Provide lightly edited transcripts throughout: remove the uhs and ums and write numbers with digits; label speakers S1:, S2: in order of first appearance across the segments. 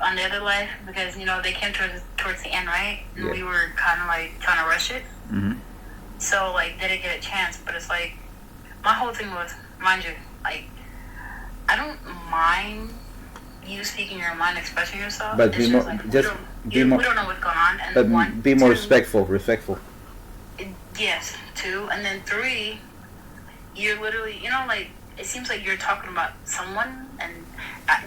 S1: on the other life because they came towards the end, right? And we were kind of like trying to rush it.
S2: Mm-hmm.
S1: So like they didn't get a chance, but it's like my whole thing was, mind you, like I don't mind you speaking your mind, expressing yourself.
S2: But
S1: it's
S2: be more,
S1: like,
S2: just be more.
S1: We don't know what's going on. And
S2: But
S1: one,
S2: be more
S1: two,
S2: respectful.
S1: Yes, 2, and then 3. You're literally, like it seems like you're talking about someone, and I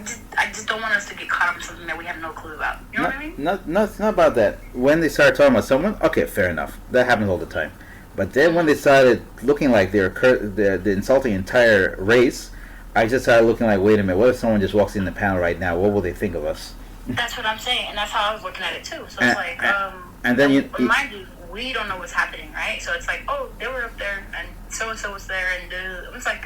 S1: just don't want us to get caught up in something that we have no clue about. You know what I mean?
S2: No, it's not about that. When they started talking about someone, okay, fair enough. That happens all the time. But then when they started looking like they're insulting the entire race, I just started looking like, wait a minute, what if someone just walks in the panel right now? What will they think of us?
S1: That's what I'm saying, and that's how I was looking at it too. So it's like,
S2: and then
S1: mind you, we don't know what's happening, right? So it's like, oh, they were up there, and so was there, and it's like,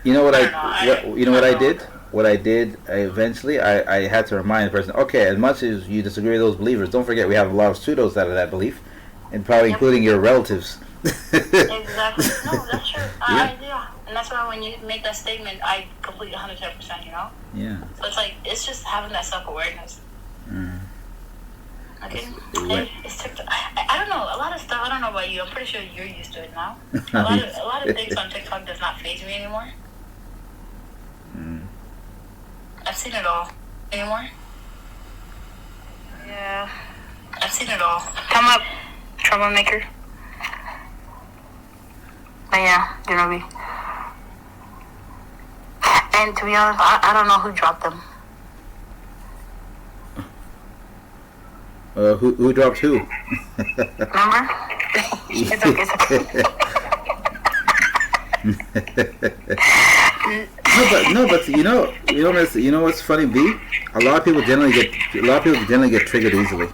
S2: you know what I did?
S1: know.
S2: What I did eventually, I had to remind the person, okay, as much as you disagree with those believers, don't forget we have a lot of pseudos out of that belief, and probably including your relatives.
S1: Exactly. No, that's true. Yeah. And that's why when you make that statement, I completely 110%,
S2: Yeah.
S1: So it's just having that self-awareness. Okay? It's TikTok. I don't know. A lot of stuff, I don't know about you. I'm pretty sure you're used to it now. A lot of things on TikTok does not faze me anymore. I've seen it all. Anymore? Yeah. I've seen it all. Come up, troublemaker. But yeah, me. And to be honest, I don't know who dropped them.
S2: Who dropped who?
S1: Remember? It's okay.
S2: No, but you know what's funny, B? A lot of people generally get triggered easily.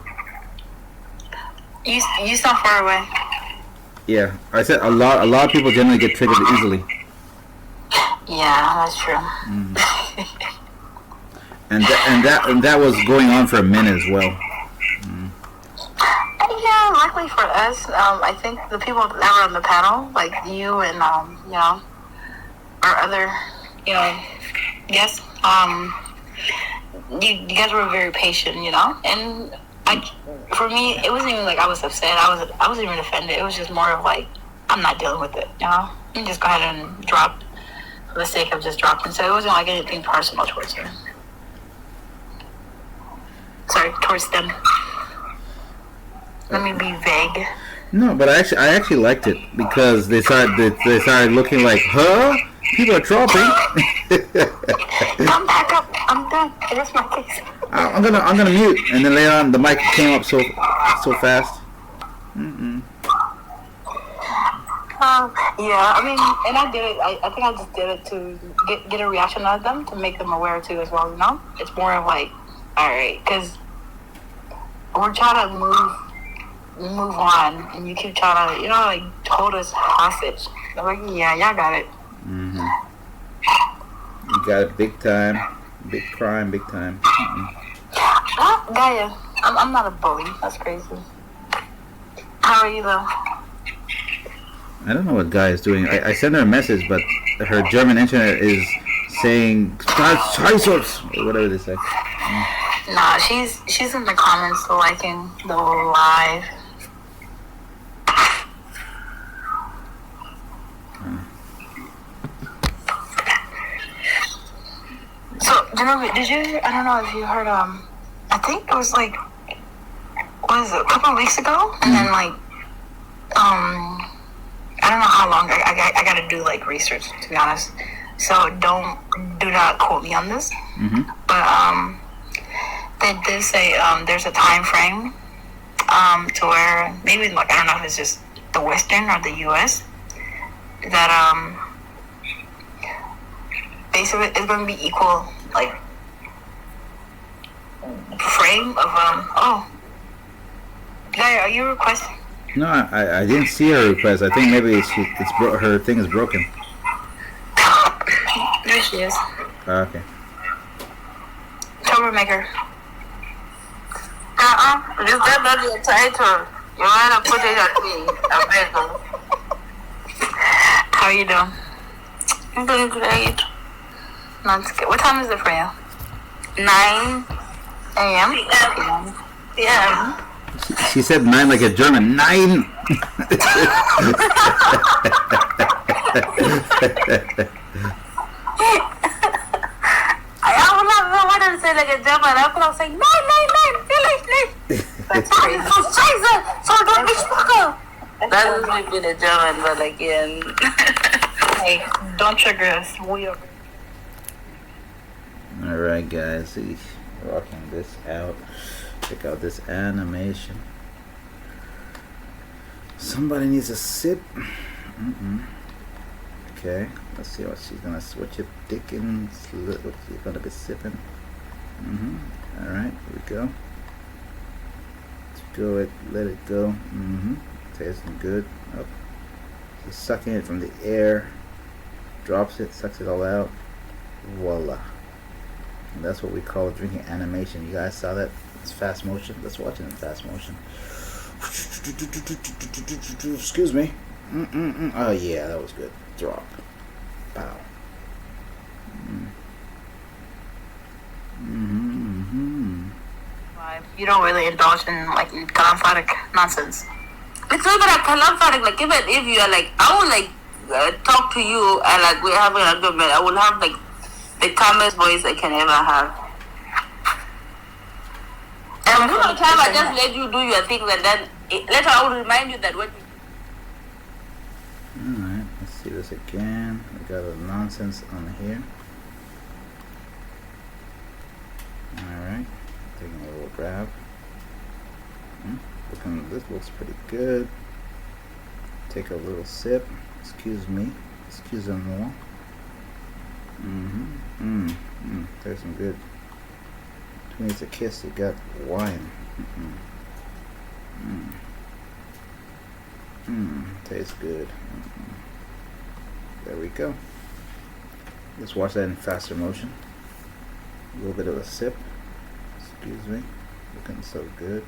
S1: You sound far away.
S2: Yeah, I said a lot of people generally get triggered easily.
S1: Yeah, that's true.
S2: And that was going on for a minute as well.
S1: Yeah, luckily for us, I think the people that were on the panel, like you and our other, guests, you guys were very patient, and for me, it wasn't even like I was upset. I wasn't even offended. It was just more of like, I'm not dealing with it, You just go ahead and drop for the sake of just dropping. So it wasn't like anything personal towards her. Sorry, towards them. Let me be vague.
S2: No, but I actually liked it because they started looking like, huh? People are dropping.
S1: Come back up. I'm done. That's my case.
S2: I'm gonna mute, and then later on the mic came up so fast.
S1: Yeah, I mean, and I did it. I think I just did it to get a reaction out of them, to make them aware too as well. It's more of like, all right, because we're trying to move on, and you keep trying to, like, hold us hostage. I'm like, yeah, y'all got it.
S2: You got it big time, big crime, big time.
S1: Gaia, I'm not a bully. That's crazy. How are you though?
S2: I don't know what Guy is doing. I sent her a message, but her German internet is saying "Scheiße" or whatever they say.
S1: Nah, she's in the comments liking the live. So, did you? I don't know if you heard. I think it was like, what is it? A couple of weeks ago, and then like, I don't know how long. I got to do like research, to be honest. So do not quote me on this. But they did say there's a time frame to where maybe, like, I don't know if it's just the Western or the U.S. that basically it's going to be equal, like, frame of oh, Gaia, are you requesting?
S2: No, I didn't see her request. I think maybe her thing is broken.
S1: There she is.
S2: Okay.
S1: Troublemaker. Is that not your title? You wanna put it on me? How are you doing? I'm doing great. That's good. What time is it for you? 9. a.m.
S3: Yeah.
S2: She said 9 like a German. 9.
S3: I would not want to say like a German. I was like, nein, vielleicht.
S1: That's crazy.
S3: So don't be smoker. That was like being a German, but again.
S1: Hey, don't trigger us. We are.
S2: Alright, guys. Rocking this out. Check out this animation. Somebody needs a sip. Okay, let's see what she's gonna switch it. Dickens, what she's gonna be sipping. Alright, here we go. Let's go it, let it go. Tasting good. Oh. She's sucking it from the air. Drops it, sucks it all out. Voila. And that's what we call drinking animation. You guys saw that? It's fast motion. Let's watch it in fast motion. Excuse me. Oh yeah, that was good. Drop. Pow.
S1: You don't really indulge in like calorific nonsense.
S3: It's not that I cannot like even if you are like I will like talk to you and like we're having an argument, I will have like the calmest voice I can ever have. And most of the time I just let you do your things and then later I will remind you that what you
S2: Alright, let's see this again. We got a nonsense on here. Alright, taking a little grab. This looks pretty good. Take a little sip. Excuse me. Excuse me. There's some good. Who needs a kiss? You got wine. Tastes good. There we go. Let's watch that in faster motion. A little bit of a sip. Excuse me. Looking so good.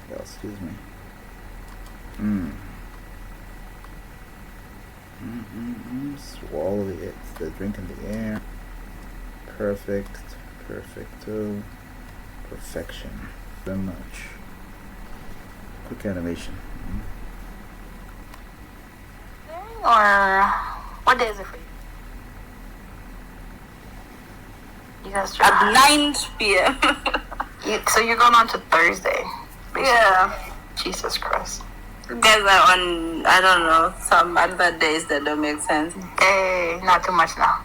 S2: Oh, excuse me. Swallow the drink in the air. Perfect. Perfecto. Perfection. Very much. Quick animation.
S1: Or what day is it for you? You guys
S3: at 9 p.m.
S1: So you're going on to Thursday. Basically.
S3: Yeah.
S1: Jesus Christ.
S3: You guys are on, I don't know, some other days that don't make sense.
S1: Hey, not too much now.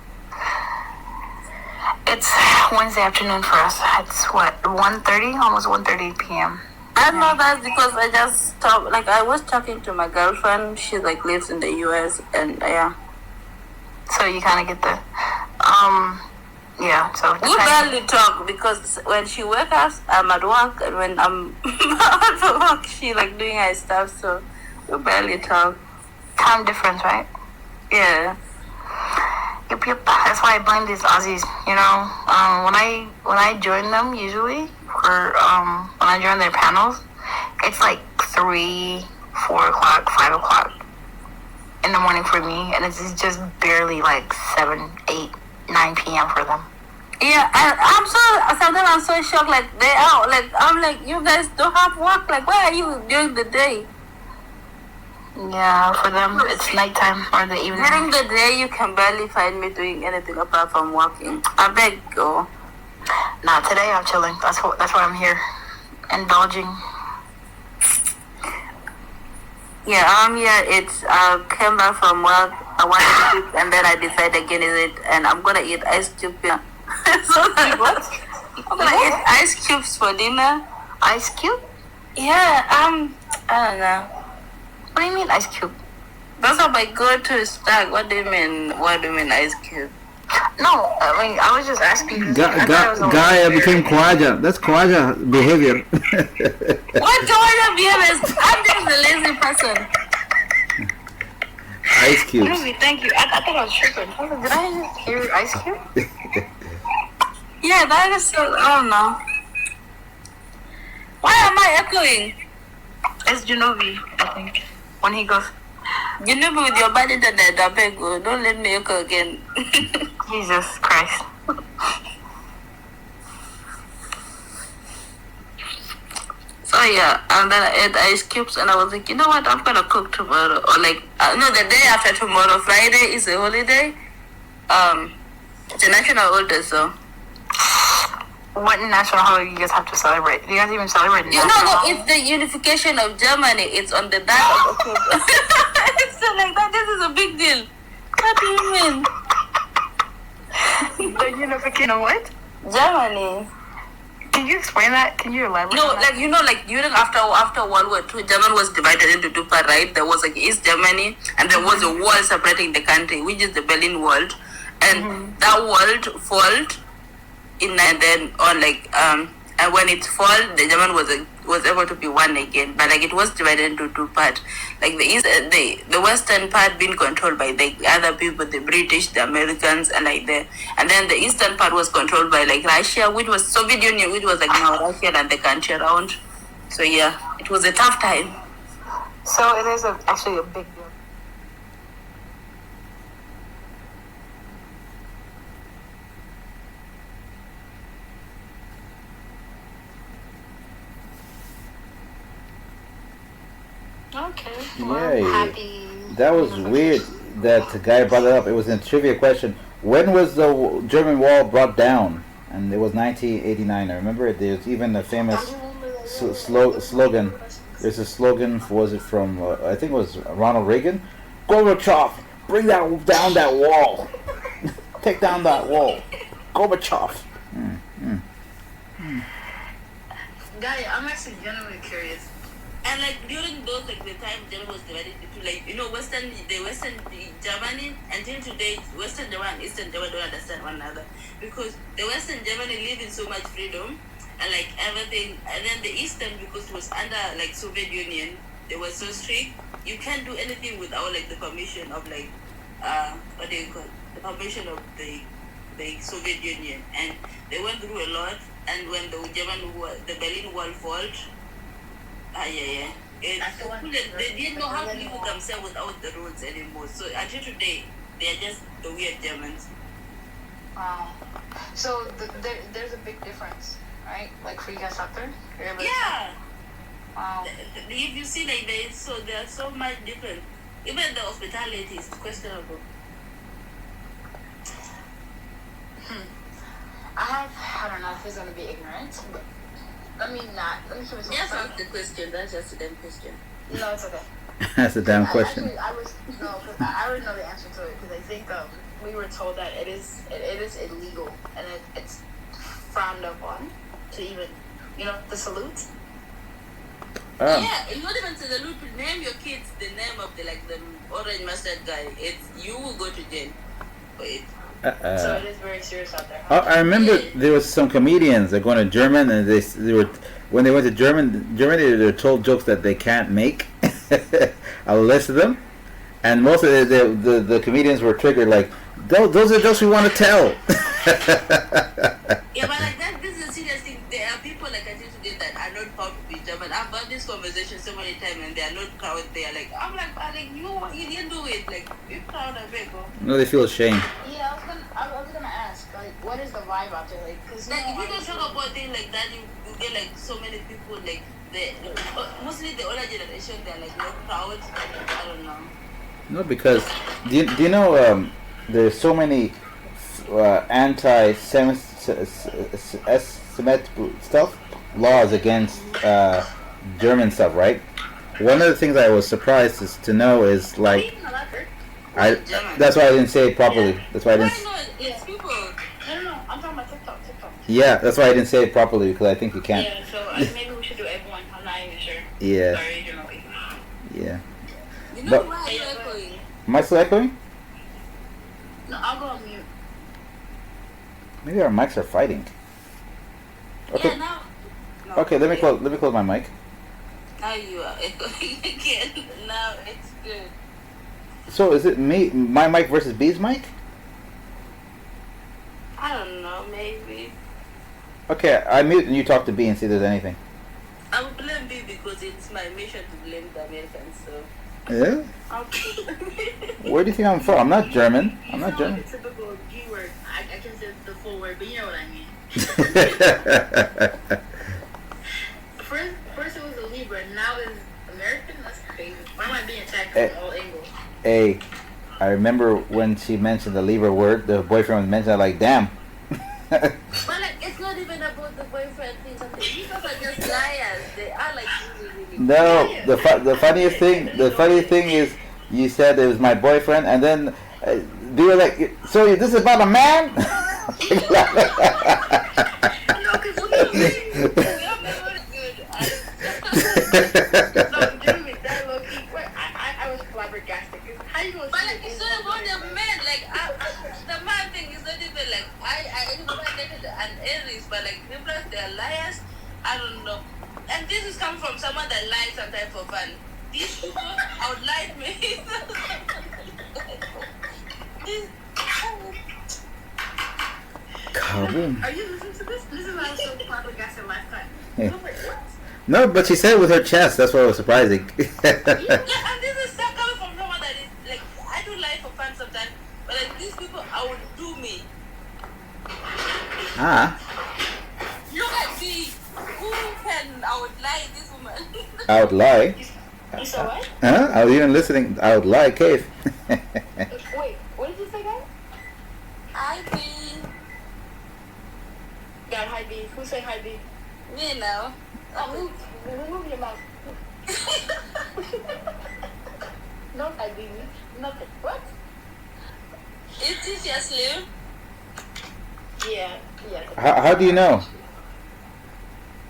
S1: It's Wednesday afternoon for us. It's what, 1:30? Almost 1:30 p.m.
S3: I know that because I just stopped. Like, I was talking to my girlfriend. She, like, lives in the U.S. and, yeah.
S1: So you kind of get the, yeah, so.
S3: We barely talk because when she wakes up, I'm at work. And when I'm at work, she, like, doing her stuff. So we barely talk.
S1: Time difference, right?
S3: Yeah.
S1: Yep. That's why I blame these Aussies. You know, when I join them usually, or when I join their panels, it's like 3, 4 o'clock, 5 o'clock in the morning for me, and it's just barely like 7, 8, 9 p.m. for them.
S3: Yeah, and sometimes I'm so shocked. Like they out. Like I'm like, you guys don't have work. Like where are you during the day?
S1: Yeah, for them it's nighttime or the evening.
S3: During the day, you can barely find me doing anything apart from working. I beg go.
S1: Nah, today I'm chilling. That's why I'm here, indulging.
S3: Yeah, I'm here. It's I came back from work. I wanted to eat, and then I decided again is it, and I'm gonna eat ice cube. Yeah. So
S1: what?
S3: I'm gonna eat ice cubes for dinner.
S1: Ice cube?
S3: Yeah. I don't know.
S1: What do you mean ice cube?
S3: That's how my go-to snack. What do you mean? What do you mean ice cube?
S1: No, I mean I was just asking.
S2: Guy became Khwaja. That's Khwaja behavior.
S3: What Khwaja behavior? I'm just a lazy person.
S2: Ice cubes.
S1: Really, thank you. I thought I was tripping. Did I just hear ice cube?
S3: Yeah, that is so. I don't know. Why am I echoing?
S1: It's Genovi, I think. When he goes,
S3: You know me with your body that I beg you. Don't let me echo again.
S1: Jesus Christ.
S3: Oh yeah, and then I ate ice cubes, and I was like, you know what? I'm gonna cook tomorrow, or like no, the day after tomorrow. Friday is a holiday. It's a national holiday, so.
S1: What national holiday do you guys have to celebrate? Do you guys even celebrate?
S3: You know, no, it's the unification of Germany. It's on the 9th of October. So like that, this is a big deal. What do you mean?
S1: The unification of what?
S3: Germany.
S1: Can you explain that? Can you elaborate?
S3: No,
S1: on that?
S3: like you know, like during after World War II, Germany was divided into two parts, right? There was like East Germany, and there was a wall separating the country, which is the Berlin Wall, and that wall fall in and then on like and when it fall, the German was able to be one again, but like it was divided into two parts. Like the east, the western part being controlled by the other people, the British, the Americans, and like and then the eastern part was controlled by like Russia, which was Soviet Union, which was like now Russia and the country around. So yeah, it was a tough time.
S1: So it is actually a big deal. Okay. Well,
S2: Yeah,
S1: happy.
S2: that was weird that the guy brought it up. It was a trivia question. When was the German wall brought down? And it was 1989. I remember it. There's even a famous slogan. There's a slogan. Was it from? I think it was Ronald Reagan. Gorbachev, bring down that wall. Take down that wall. Gorbachev.
S1: Guy, I'm actually genuinely curious.
S3: And like during those like the time Germany was divided into like Western Germany until today Western Germany and Eastern Germany don't understand one another because the Western Germany live in so much freedom and like everything, and then the Eastern, because it was under like Soviet Union, they were so strict. You can't do anything without like the permission of like what do you call it? The permission of the Soviet Union, and they went through a lot. And when the Berlin Wall fall. Yeah. They didn't know how to live with themselves without the roads anymore. So until today, they are just the weird Germans.
S1: So there's a big difference, right? Like for you guys out there?
S3: Yeah.
S1: Wow.
S3: If you see like there are so much different. Even the hospitality is questionable.
S1: I don't know if it's gonna be ignorant, but let me keep it.
S3: Yes, ask the question. That's just a damn question.
S1: No, it's okay.
S2: That's a damn question.
S1: Because I already know the answer to it because I think we were told that it is illegal and it's frowned upon to even the salute.
S3: Yeah, it's not even to the loop. Name your kids the name of the orange mustard guy. You will go to jail for it.
S1: So it is very serious out there. Huh?
S2: I remember there was some comedians that going to German and they were when they went to Germany they were told jokes that they can't make. I listed them, and most of the comedians were triggered like those are jokes we want to tell.
S3: Yeah, but like that, this is a serious thing. There are people like I think today that are not proud to be German. I've had this conversation so many times, and they are not proud. They are like, I'm like, you didn't do it. Like, be proud of it, bro.
S2: No, they feel ashamed.
S1: Yeah, I was gonna ask, like, what is the vibe out there, like, cause
S3: if you don't talk about things like that, you get like so many people like mostly the older generation. They're like not proud. I don't know.
S2: No, because do you know there's so many anti-Semitic stuff laws against German stuff, right? One of the things I was surprised to know is like that's why I didn't say it properly. That's why I didn't.
S3: It's people.
S1: No, I'm talking about TikTok.
S2: Yeah, that's why I didn't say it properly because I think you can't.
S1: Yeah, so maybe we should do everyone. I'm not even sure.
S2: Yeah.
S1: Sorry,
S2: Yeah.
S3: You know why are you echoing?
S2: Am I still echoing?
S1: No, I'll go on mute.
S2: Maybe our mics are fighting. Okay.
S3: Yeah, now. No,
S2: Okay, let me close my mic.
S3: Now you are echoing again. Now it's good.
S2: So is it my mic versus B's mic?
S3: I don't know, maybe.
S2: Okay, I mute and you talk to B and see if there's anything.
S3: I will blame B because it's my mission to blame the Americans, so.
S2: Yeah?
S3: Okay.
S2: Where do you think I'm from? I'm not German. I'm not German.
S1: It's a typical G word. I can say the full word, but you know what I mean. First it was Libra, now is American? That's crazy. Why am I being attacked from all angles?
S2: Hey, I remember when she mentioned the Libra word, the boyfriend was mentioned, like, damn.
S3: But like, it's not even about the boyfriend thing. These guys are just liars. They are like really.
S2: No, the funniest thing is you said it was my boyfriend, and then they were like, so this is about a man?
S1: No, because what do you mean? No, Jimmy, that low key. I was flabbergasted. How you gonna
S3: But like, it's not about the men. Like, the man thing is not even like I dated an Aries, but like Libras, they are liars. I don't know. And this is coming from someone that lies sometimes for fun. These people outlied me.
S2: Kaboom.
S1: Are you listening to this? This is why I was so flabbergasted last time. I was like, what?
S2: No, but she said it with her chest. That's what was surprising.
S3: Yeah, and this is stuff coming from someone that is like, I do lie for fun sometimes, but like these people outdo me.
S2: Ah.
S3: Look at me. Who can outlie this woman?
S2: Outlie?
S1: You saw what?
S2: Huh? I was even listening. Outlie, cave.
S1: Wait, what did you say, guys?
S3: I think
S1: God, hi B. Who said hi B?
S3: me now.
S1: Remove your mouth. No hi B. Nothing. What?
S3: Is this your slave?
S1: Yeah.
S2: How do you know?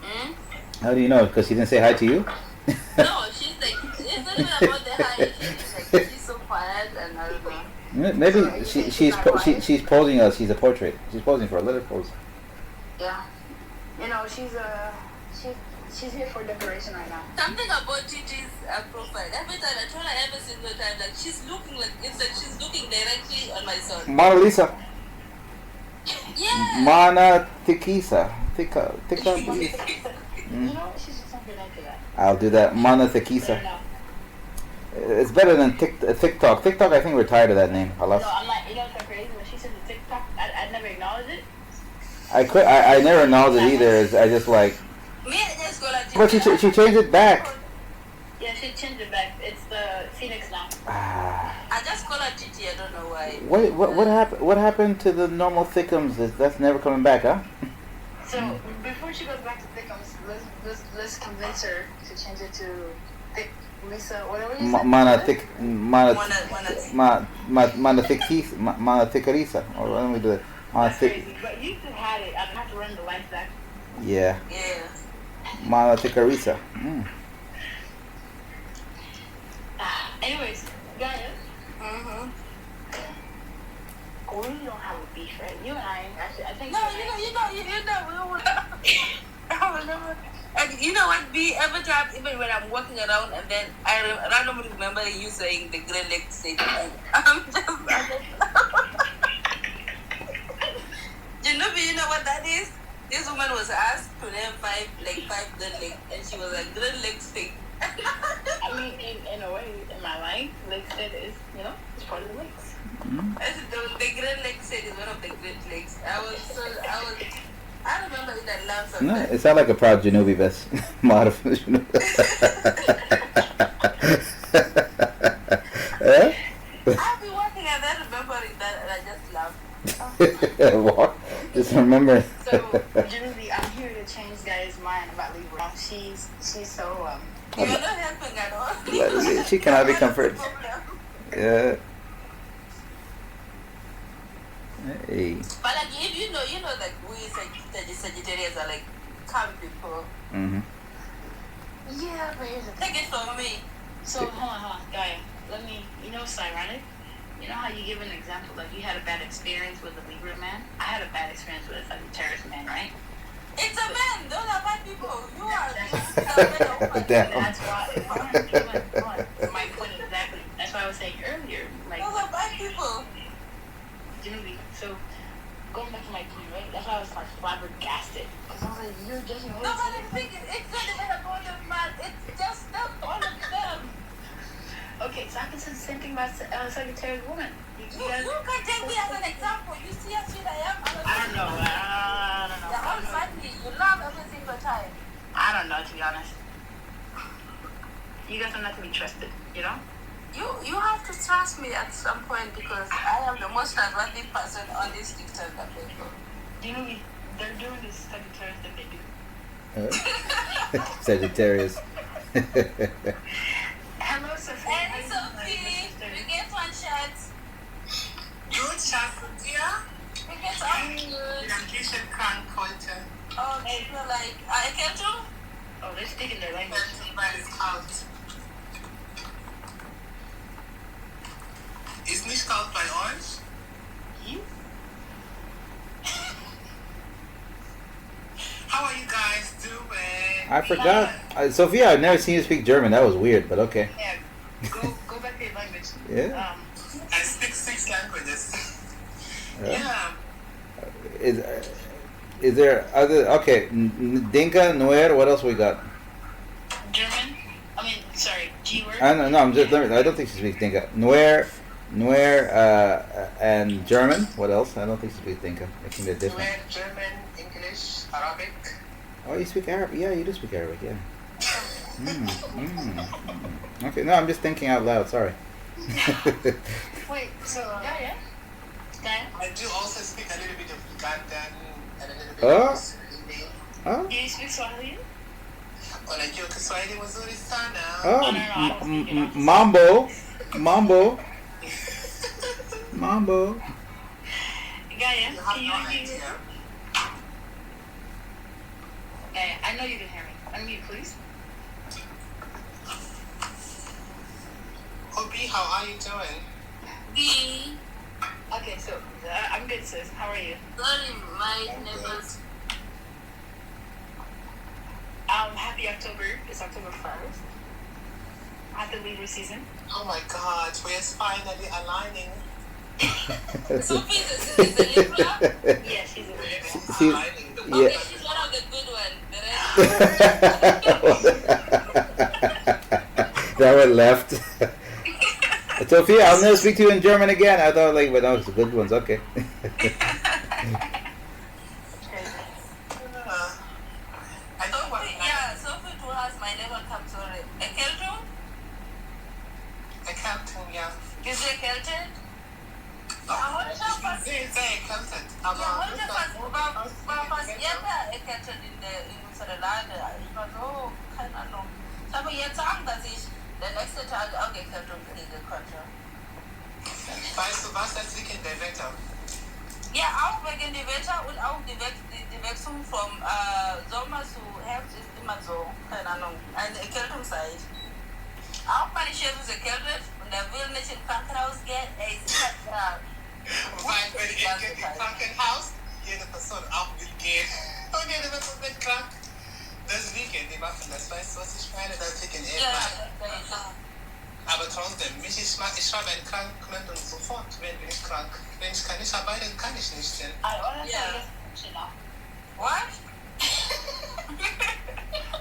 S3: Hmm?
S2: How do you know? Because she didn't say hi to you?
S3: No, she's like, it's not even about the high. She's so quiet and I don't know.
S2: Maybe she's posing us. She's a portrait. She's posing for a little pose.
S1: Yeah. You know, she's here for decoration right now.
S3: Something about Gigi's profile. Every time I tell her every single time, like she's looking like it's like she's looking directly on my son.
S2: Mona Lisa.
S3: Yeah.
S2: Mana Tikisa. Tika.
S1: You know, she's something like that.
S2: I'll do that. Mana Tikisa. It's better than TikTok. TikTok, I think we're tired of that name.
S1: No, I'm not. You know what's so crazy? When she said the TikTok, I never acknowledged it.
S2: I never acknowledged it either. I just like.
S3: Me, I just go like.
S2: But she changed it back.
S1: Yeah, she changed it back. It's the Phoenix now.
S3: I just call her Gigi. I don't know why.
S2: What happened? What happened to the normal Thickums? That's never coming back, huh?
S1: So before she goes back to Thickums, let's convince her to change it to Thick Lisa, whatever you said.
S2: Mana Thicarisa. Or let me do it.
S1: That's crazy. But you still had it. I have to run the lines back.
S2: Yeah.
S3: Yeah.
S2: Mana Thicarisa.
S1: Anyways, Gaia.
S3: Mm-hmm.
S1: We don't have a beef, right? You and I, actually, I think.
S3: No, you know, we would. I remember. And you know what? Every time, even when I'm walking around, and then I randomly remember you saying the Great Lakes State. I'm just. You know what that is? This woman was asked to name five Great Lakes, and she was like Great Lakes State.
S1: I mean, in a way, am I lying? Lake State is, it's part of the lakes.
S3: I said the Great Lakes State is one of the Great Lakes. I remember it and laughed
S2: No,
S3: sometimes.
S2: it sounds like a proud Janubi vest. Modification.
S3: I'll be walking and then remembering that, and I just laughed.
S2: What? Just remember.
S1: So, Janubi, I'm here to change guys' mind about Libra. She's so,
S3: You're not helping at all.
S2: She cannot be comforted. Yeah. Hey.
S3: But like, if you know, like we Sagittarians are like calm people.
S2: Mm-hmm.
S1: yeah, but here's the thing.
S3: Take it from me.
S1: So, hold on, Gaia. It's ironic. You know how you give an example, like you had a bad experience with a Libra man? I had a bad experience with a Sagittarius man, right?
S3: It's a man. Those are bad people. You are.
S2: Damn.
S1: That's why. Hold on. My point exactly. That's why I was saying earlier. Like,
S3: Those are bad people.
S1: Janubi. So, going back to my point, right? That's why I was like flabbergasted. Because I was like, you're judging all
S3: No, but it's not even about the man. It's just not all of them.
S1: Okay, so I can say the same thing about Sagittarius woman. You guys,
S3: You can take me as an example. You see how sweet I am.
S1: I don't know.
S3: You're all funny. You laugh every single time.
S1: I don't know, to be honest. You guys are not to be trusted, you know?
S3: You have to trust me at some point because I am the most trustworthy person on this TikTok people.
S1: You know, they're doing this Sagittarius that they do.
S2: Sagittarius.
S1: Hello, Sophie.
S3: Hey, Sophie, we get one shot.
S4: Good shot, dear.
S3: We get one good.
S4: Navigation can't culture.
S3: Oh, hey, you're like, I can do?
S1: Oh, they're speaking their language.
S4: Is out. Ist nicht kalt bei euch?
S1: You?
S4: How are you guys doing?
S2: I forgot. Sophia, I've never seen you speak German. That was weird, but okay.
S1: Yeah. Go back to your language.
S2: Yeah.
S4: I speak 6 languages.
S2: Yeah. Is there other? Okay, Dinka, Nuer. What else we got?
S1: German? I mean, sorry, G word?
S2: I no, I'm just. I don't think she speaks Dinka. Nuer, and German. What else? I don't think she speaks Dinka. I think they're different.
S4: German, English, Arabic.
S2: Oh, you speak Arabic? Yeah, you do speak Arabic. Yeah. Okay, no, I'm just thinking out loud. Sorry.
S1: Wait, so, yeah.
S4: I do also speak a little bit of Ugandan and a little bit
S2: Oh.
S4: of Swahili.
S2: Oh.
S1: Do you speak Swahili?
S4: Unajua Kiswahili mzuri sana.
S2: Oh,
S1: no,
S2: Mambo.
S1: Gaia,
S4: You have
S1: can you
S4: no
S1: hear me?
S4: idea.
S1: Gaia, I know you can hear me. Unmute, please.
S4: Obi, how are you doing?
S3: B.
S1: Okay, so, I'm good, sis. How are you?
S3: Sorry, my neighbors.
S1: Happy October. It's October 1st. Happy Libra season.
S4: Oh my God, we're finally aligning.
S3: Sophie is a Libra.
S1: Yeah, she's a Libra.
S2: See-
S4: Aligning the
S3: Okay,
S2: Yeah.
S3: she's one of the good ones.
S2: That one left. Sophia, I'll never speak to you in German again. I thought but that was the good ones. Okay.
S4: I don't want
S3: Sophie, yeah, Sophie to us, my neighbor comes already. A Kelton?
S4: accounting, yeah.
S3: Is it Kelton?
S4: Very accountant. Weißt du was, das liegt in der Wetter.
S3: Ja, auch wegen der Wetter und auch die Wechsel vom Sommer zu Herbst ist immer so, keine Ahnung, eine Erkältungszeit. Auch meine Chef ist erkältet und er will nicht ins Krankenhaus gehen, er ist immer
S4: Weil wenn ich ins Krankenhaus, jede Person auch will gehen. Und jede Person wird krank. Deswegen, die machen das, weißt du, was ich meine? Da ticken
S3: ja.
S4: Aber trotzdem, ich schreibe ein Krankmeldung sofort, wenn bin ich krank. Wenn ich nicht arbeiten, kann ich nicht denn.
S3: Yeah. What?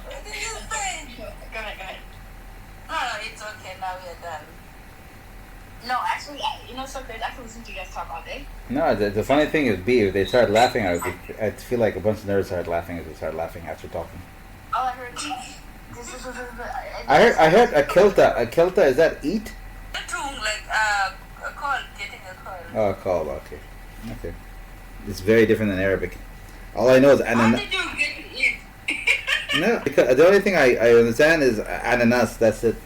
S3: What did you say?
S1: Go ahead.
S3: No, it's okay, now we're done.
S1: No, actually, you know, so great. I can listen to you guys talk all day.
S2: No, the funny thing is, if they started laughing, I feel like a bunch of nerds started laughing as they started laughing after talking.
S1: All I heard
S2: I heard a kilta. A kilta, is that eat?
S3: Like a call, getting a call.
S2: Oh, a call. Okay. It's very different than Arabic. All I know is
S3: How
S2: ananas.
S3: did you get it?
S2: No, because the only thing I understand is ananas. That's it.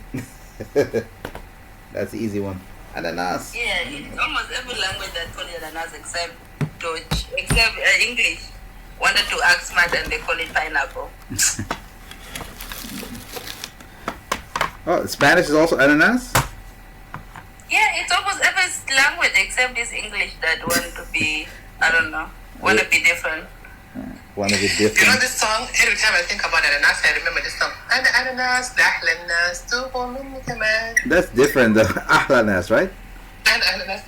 S2: That's the easy one. Ananas.
S3: Yeah, it's almost every language that call it ananas except Dutch, except English. Wanted to act smart and they call it pineapple.
S2: Oh, Spanish is also ananas?
S3: Yeah, it's almost every language except this English that want to be, I don't know, want to be different.
S2: One of the
S4: You know
S2: different.
S4: this song? Every time I think about ananas, I remember this song. Ananas, ananas, tubo minni kaman.
S2: That's different though. Ahlanas, right?
S4: Ananas,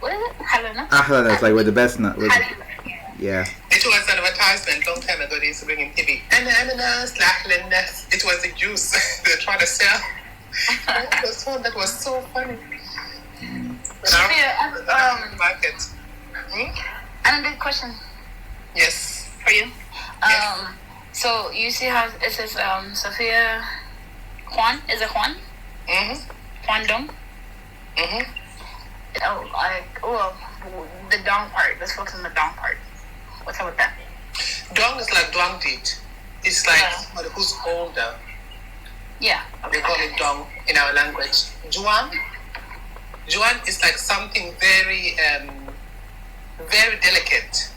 S1: what is it? Halana?
S2: Ahlanas, like with the best nut. Yeah.
S4: It was an advertisement long time ago. They used to bring in TV. Ananas, ananas. It was a juice they're trying to sell. This one that was so funny.
S1: Sophia,
S4: Market.
S1: another question
S4: Yes.
S1: for you.
S4: Yes.
S1: So you see how it says Sophia Juan? Is it Juan? Juan Dong? The dong part. Let's focus on the dong part. What's up with that?
S4: Dong is like Dong did. It's like somebody who's older.
S1: Yeah.
S4: They call it Dong in our language. Juan is like something very, very delicate.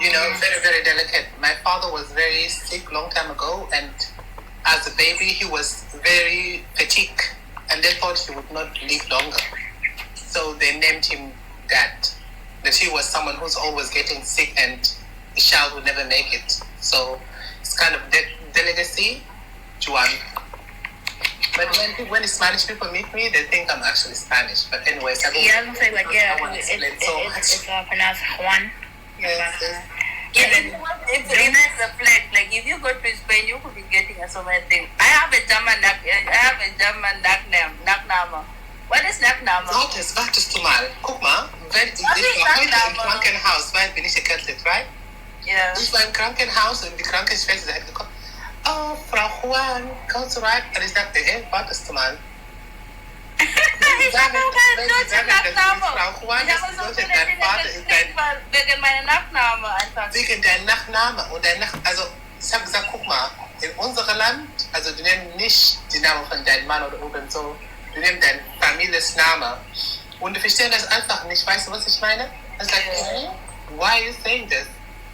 S4: You know, very, very delicate. My father was very sick long time ago, and as a baby, he was very fatigued, and they thought he would not live longer. So they named him that he was someone who's always getting sick, and the child would never make it. So it's kind of delicacy, Juan. But when the Spanish people meet me, they think I'm actually Spanish. But anyways, I don't
S1: say like it's pronounced Juan.
S4: Yes.
S3: If the flag, like if you go to Spain, you could be getting a so many things. I have a German nickname. What is Nackname?
S4: Wat is toen maar? Guck mal, wenn ich war heute im Krankenhaus, weil bin ich erkältet, right?
S3: Yeah.
S4: Ich war im Krankenhaus und die Krankenschwester hat gesagt, oh, Frau Juan, kommst du rein? Und ich dachte, hey, was ist mal? Frau Juan ist dein Vater ist
S3: wegen meiner Nachname einfach.
S4: Wegen deinem Nachname und also ich habe gesagt, guck mal, in unserem Land, also die nehmen nicht die Namen von deinem Mann oder irgend so, die nehmen deinen Familienname und die verstehen das einfach nicht. Weißt du, was ich meine? It's like, why are you saying this?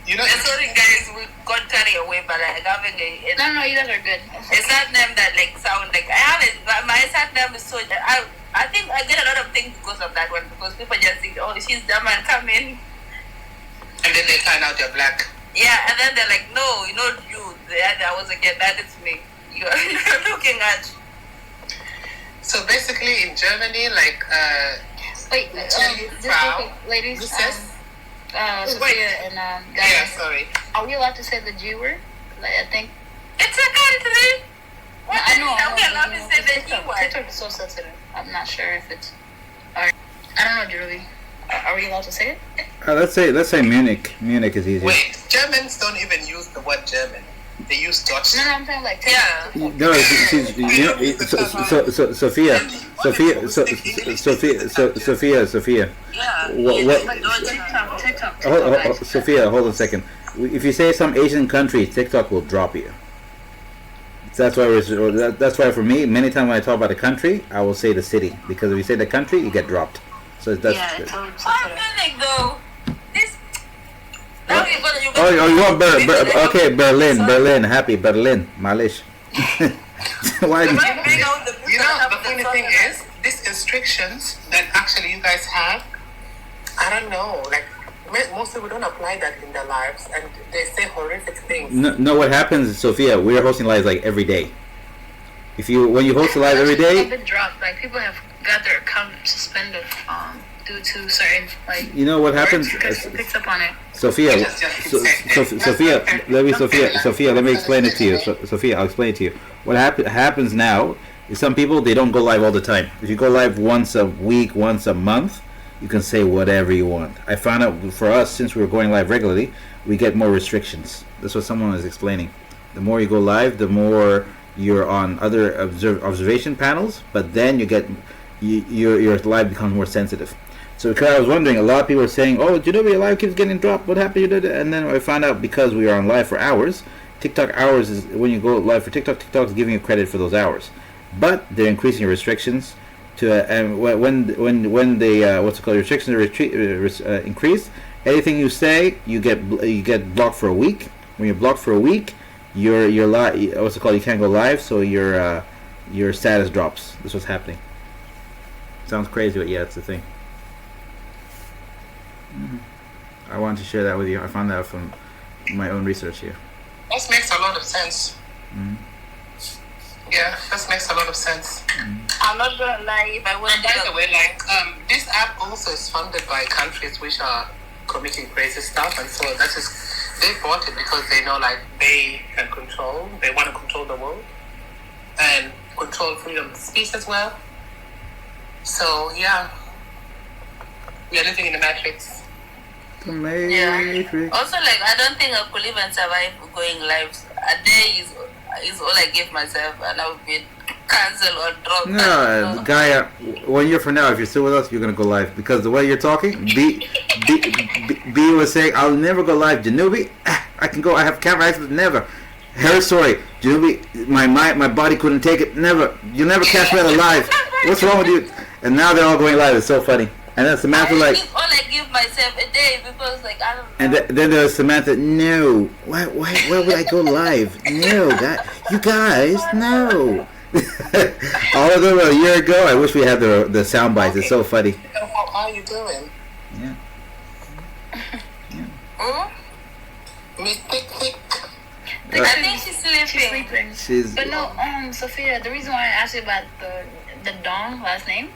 S4: You know,
S3: sorry guys, we got carried away, but like having
S1: No, you guys are good.
S3: A sad name that like sound like I have it. My sad name is so. I think I get a lot of things because of that one, because people just think, oh, she's German, come in.
S4: And then they find out you're black.
S3: Yeah, and then they're like, no, not you. I was like, yeah, that is me. You're looking at.
S4: So basically, in Germany, like
S1: wait, ladies. Sophia and guys.
S4: Yeah, sorry.
S1: Are we allowed to say the G word? Like, I think.
S3: It's a country.
S1: I know.
S3: Okay, allowed to say the G word.
S1: TikTok is so sensitive. I'm not sure if it's. I don't know, Julie. Are we allowed to say it?
S2: Let's say Munich. Munich is easier.
S4: Wait, Germans don't even use the word German. They use Dutch.
S1: No, I'm saying like
S3: TikTok.
S1: Yeah.
S2: No, Sophia.
S3: Yeah.
S2: TikTok. Sophia, hold on a second. If you say some Asian country, TikTok will drop you. That's why for me, many times when I talk about a country, I will say the city, because if you say the country, you get dropped. So that's.
S1: Yeah, it's so
S3: sensitive. Go. This. Now
S2: you want Berlin, happy Berlin, Malish. Why?
S4: You know, the funny thing is, these restrictions that actually you guys have, I don't know, like most people don't apply that in their lives, and they say horrific things.
S2: No, what happens, Sophia? We're hosting lives like every day. When you host a live every day,
S1: it's been dropped. Like people have got their account suspended due to certain like.
S2: You know what happens?
S1: Picks up on it.
S2: Sophia, let me explain it to you. Sophia, I'll explain it to you. What happens now is some people, they don't go live all the time. If you go live once a week, once a month, you can say whatever you want. I found out for us, since we're going live regularly, we get more restrictions. That's what someone was explaining. The more you go live, the more you're on other observation panels, but then your live becomes more sensitive. So because I was wondering, a lot of people are saying, oh, do you know your live keeps getting dropped? What happened? And then I found out, because we are on live for hours, TikTok hours is, when you go live for TikTok is giving you credit for those hours. But they're increasing your restrictions to and when the restrictions are increased, anything you say, you get blocked for a week. When you're blocked for a week, your you can't go live, so your status drops. This was happening. Sounds crazy, but yeah, it's the thing. I wanted to share that with you. I found that out from my own research here.
S4: That makes a lot of sense.
S2: Mm-hmm.
S4: Yeah, that makes a lot of sense.
S2: Mm-hmm.
S3: I'm not gonna lie, if I was.
S4: And by the way, this app also is funded by countries which are committing crazy stuff, and so they bought it because they know they want to control the world and control freedom of speech as well. So yeah, we are living in the matrix.
S2: The Matrix.
S3: Also, like, I don't think I could even survive going live. A day is all I give myself, and I'll be cancelled or dropped.
S2: No, Gaia, 1 year from now, if you're still with us, you're gonna go live because the way you're talking, B was saying, "I'll never go live." Janubi, I can go. I have camera access. Never. Her story, Janubi, my body couldn't take it. Never. You'll never catch me alive. What's wrong with you? And now they're all going live. It's so funny. And then Samantha like.
S3: All I give myself a day because like I don't know.
S2: And then there's Samantha. No. Why would I go live? No, you guys, no. All of them a year ago. I wish we had the sound bites. It's so funny.
S4: How are you doing?
S2: Yeah.
S3: I think she's sleeping.
S1: But no, Sophia, the reason why I asked you about the Dong last name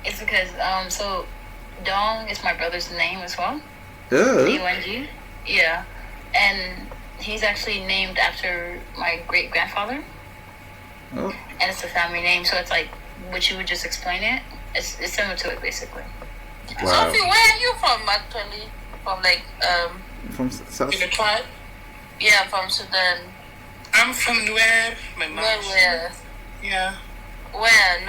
S1: is because so Dong is my brother's name as well. D-O-N-G. Yeah. And he's actually named after my great grandfather.
S2: Oh.
S1: And it's a family name, so it's like what you would just explain it. It's similar to it basically.
S2: Wow.
S3: Sophie, where are you from actually? From like
S2: From South.
S4: In the tribe?
S3: yeah, from Sudan.
S4: I'm from Nuer. My mom.
S3: Where?
S4: Yeah.
S3: Where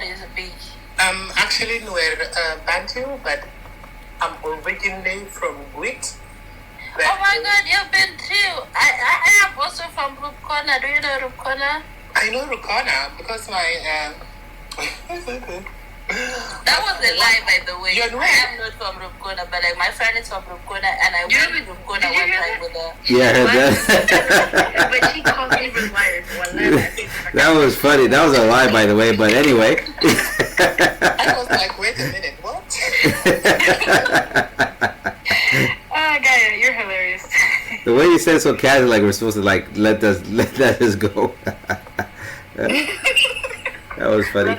S3: is a big.
S4: I'm actually Nuer Bantu, but I'm originally from Gwit.
S3: Oh my God, you've been too. I am also from Rupkona. Do you know Rupkona?
S4: I know Rukana because my
S3: That was a lie, by the way.
S4: You're
S3: I am not from Rupkona, but like my friend is from Rupkona, and I went to Rupkona one time with her.
S2: Yeah, I heard that.
S1: But she calls me liars.
S2: That was funny. That was a lie, by the way. But anyway.
S4: I was like, wait a minute, what?
S1: Oh, Gaia, you're hilarious.
S2: The way you said it so casual, like we're supposed to like let us go. That was funny.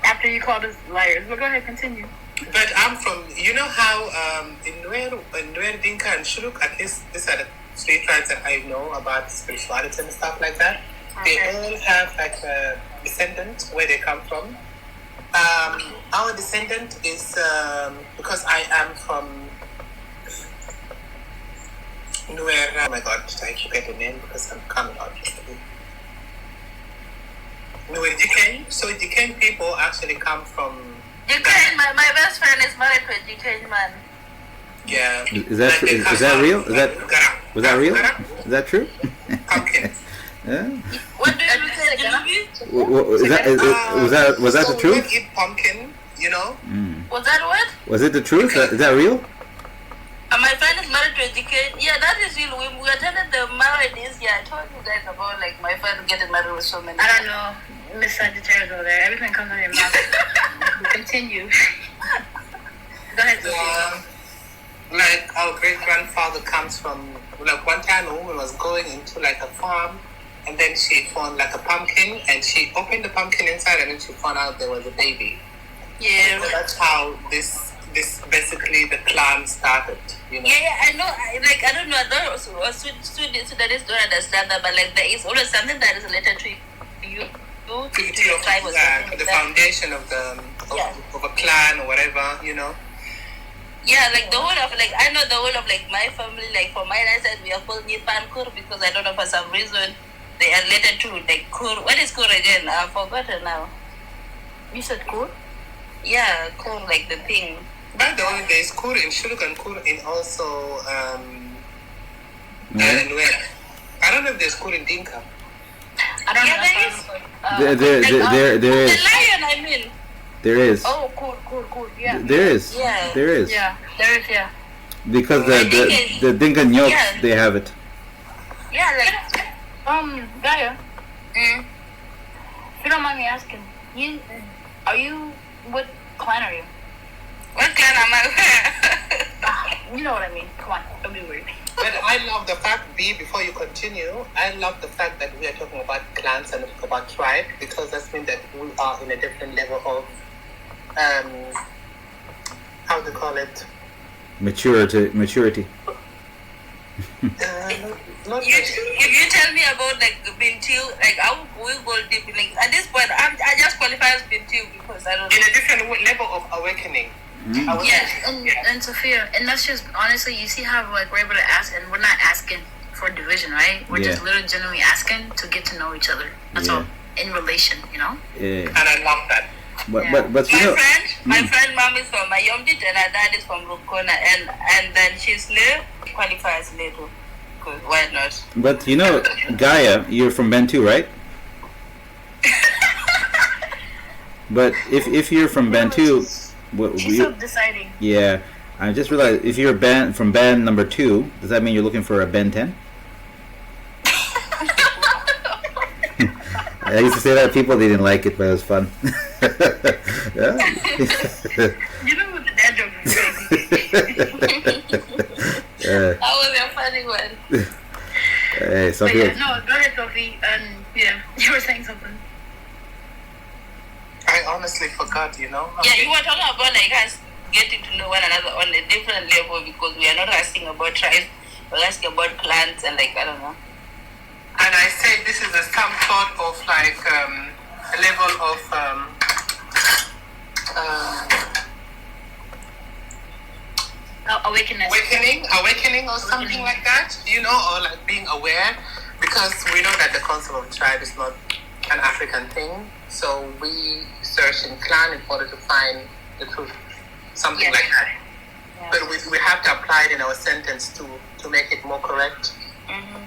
S1: After you called us liars, but go ahead, continue.
S4: But I'm from, you know how in Nuer, Dinka, and Shuluk, at least these are the three tribes that I know about spirituality and stuff like that. They all have like a descendant where they come from. Our descendant is because I am from Nuer. Oh my God, I forget the name because I'm coming out. Nuer Jikeng. So Jikeng people actually come from.
S3: Jikeng, my best friend is married to a Jikeng man.
S4: Yeah.
S2: Is that real? Was that real? Is that true?
S4: Pumpkin.
S2: Yeah.
S3: What do you say, Janabi?
S2: Was that
S4: so
S2: the truth?
S4: We eat pumpkin, you know.
S3: Was that what?
S2: Was it the truth? Is that real?
S3: My friend is married to a Jikeng. Yeah, that is real. We attended the marriage this year. I told you guys about like my friend getting married with so many.
S1: I don't know. Miss Sagittarius over there. Everything comes out of your mouth. Continue. Go ahead, Sophia.
S4: Like our great grandfather comes from, like one time a woman was going into like a farm and then she found like a pumpkin and she opened the pumpkin inside and then she found out there was a baby.
S3: Yeah.
S4: So that's how this basically the clan started, you know.
S3: Yeah, I know. I don't know. I don't. Sudanese don't understand that, but like there is always something that is related to you. To your tribe or something.
S4: The foundation of of a clan or whatever, you know.
S3: Yeah, like the whole of like I know the whole of like my family, like for my side we are called Nipankur because I don't know for some reason they are related to like Kur. What is Kur again? I've forgotten now.
S1: You said cool?
S3: Yeah, Kur, like the thing.
S4: By the way, there's Kur in Shuluk and Kur in also Nuer. I don't know if there's Kur in Dinka.
S1: I don't know.
S2: There is.
S3: The lion, I mean.
S2: There is.
S1: Oh, cool. Yeah.
S2: There is.
S3: Yeah.
S2: There is.
S1: Yeah, there is. Yeah.
S2: Because the Dinka Nyoks, they have it.
S3: Yeah, like.
S1: Gaia. If you don't mind me asking, what clan are you?
S3: What clan am I?
S1: You know what I mean. Come on, don't be weird.
S4: But I love the fact, B, before you continue, I love the fact that we are talking about clans and about tribe because that means that we are in a different level of, how to call it?
S2: Maturity.
S3: If you tell me about like Bintu, like I will go deep. Like at this point, I just qualify as Bintu because I don't.
S4: In a different level of awakening.
S1: And Sophia, and that's just honestly, you see how like we're able to ask, and we're not asking for division, right? We're just literally genuinely asking to get to know each other. That's all in relation, you know.
S2: Yeah.
S4: And I love that.
S2: But you know,
S3: my friend mom is from Mayomdit and her dad is from Rukona, and then she's live qualifies later. Good, why not?
S2: But you know, Gaia, you're from Bantu, right? But if you're from Bantu,
S1: She's still deciding.
S2: Yeah, I just realized if you're from band number 2, does that mean you're looking for a Ben 10? I used to say that people they didn't like it, but it was fun. Yeah.
S1: You know what the dad joke is crazy.
S3: That was a funny one.
S2: Hey, Sophia.
S1: No, go ahead, Sophie. You were saying something.
S4: I honestly forgot, you know.
S3: Yeah, you were talking about like us getting to know one another on a different level because we are not asking about tribes, we're asking about clans and like I don't know.
S4: And I said this is some sort of like a level of awakening or something like that, you know, or like being aware, because we know that the concept of tribe is not an African thing, so we search in clan in order to find the truth, something like that. Yeah. But we have to apply it in our sentence to make it more correct. Mm-hmm.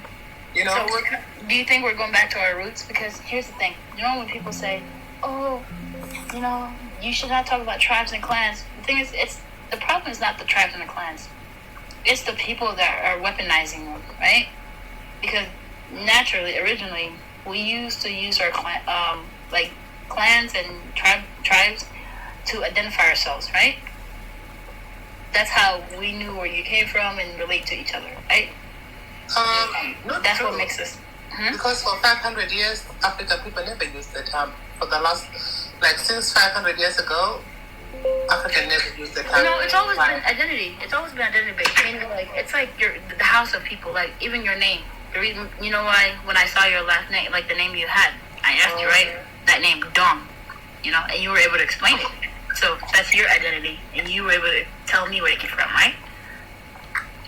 S4: You know.
S1: So do you think we're going back to our roots? Because here's the thing. You know when people say, "Oh, you know, you should not talk about tribes and clans." The thing is, the problem is not the tribes and the clans. It's the people that are weaponizing them, right? Because naturally, originally, we used to use our clans and tribes to identify ourselves, right? That's how we knew where you came from and relate to each other, right? That's
S4: true.
S1: What makes us.
S4: Because for 500 years, African people never used the term. For the last, since 500 years ago, African never used the term.
S1: No, it's always been identity. It's always been identity based. I mean, it's like the house of people. Like even your name. The reason, you know why? When I saw your last name, like the name you had, I asked you, right? That name, Dong. You know, and you were able to explain it. So that's your identity, and you were able to tell me where it came from, right?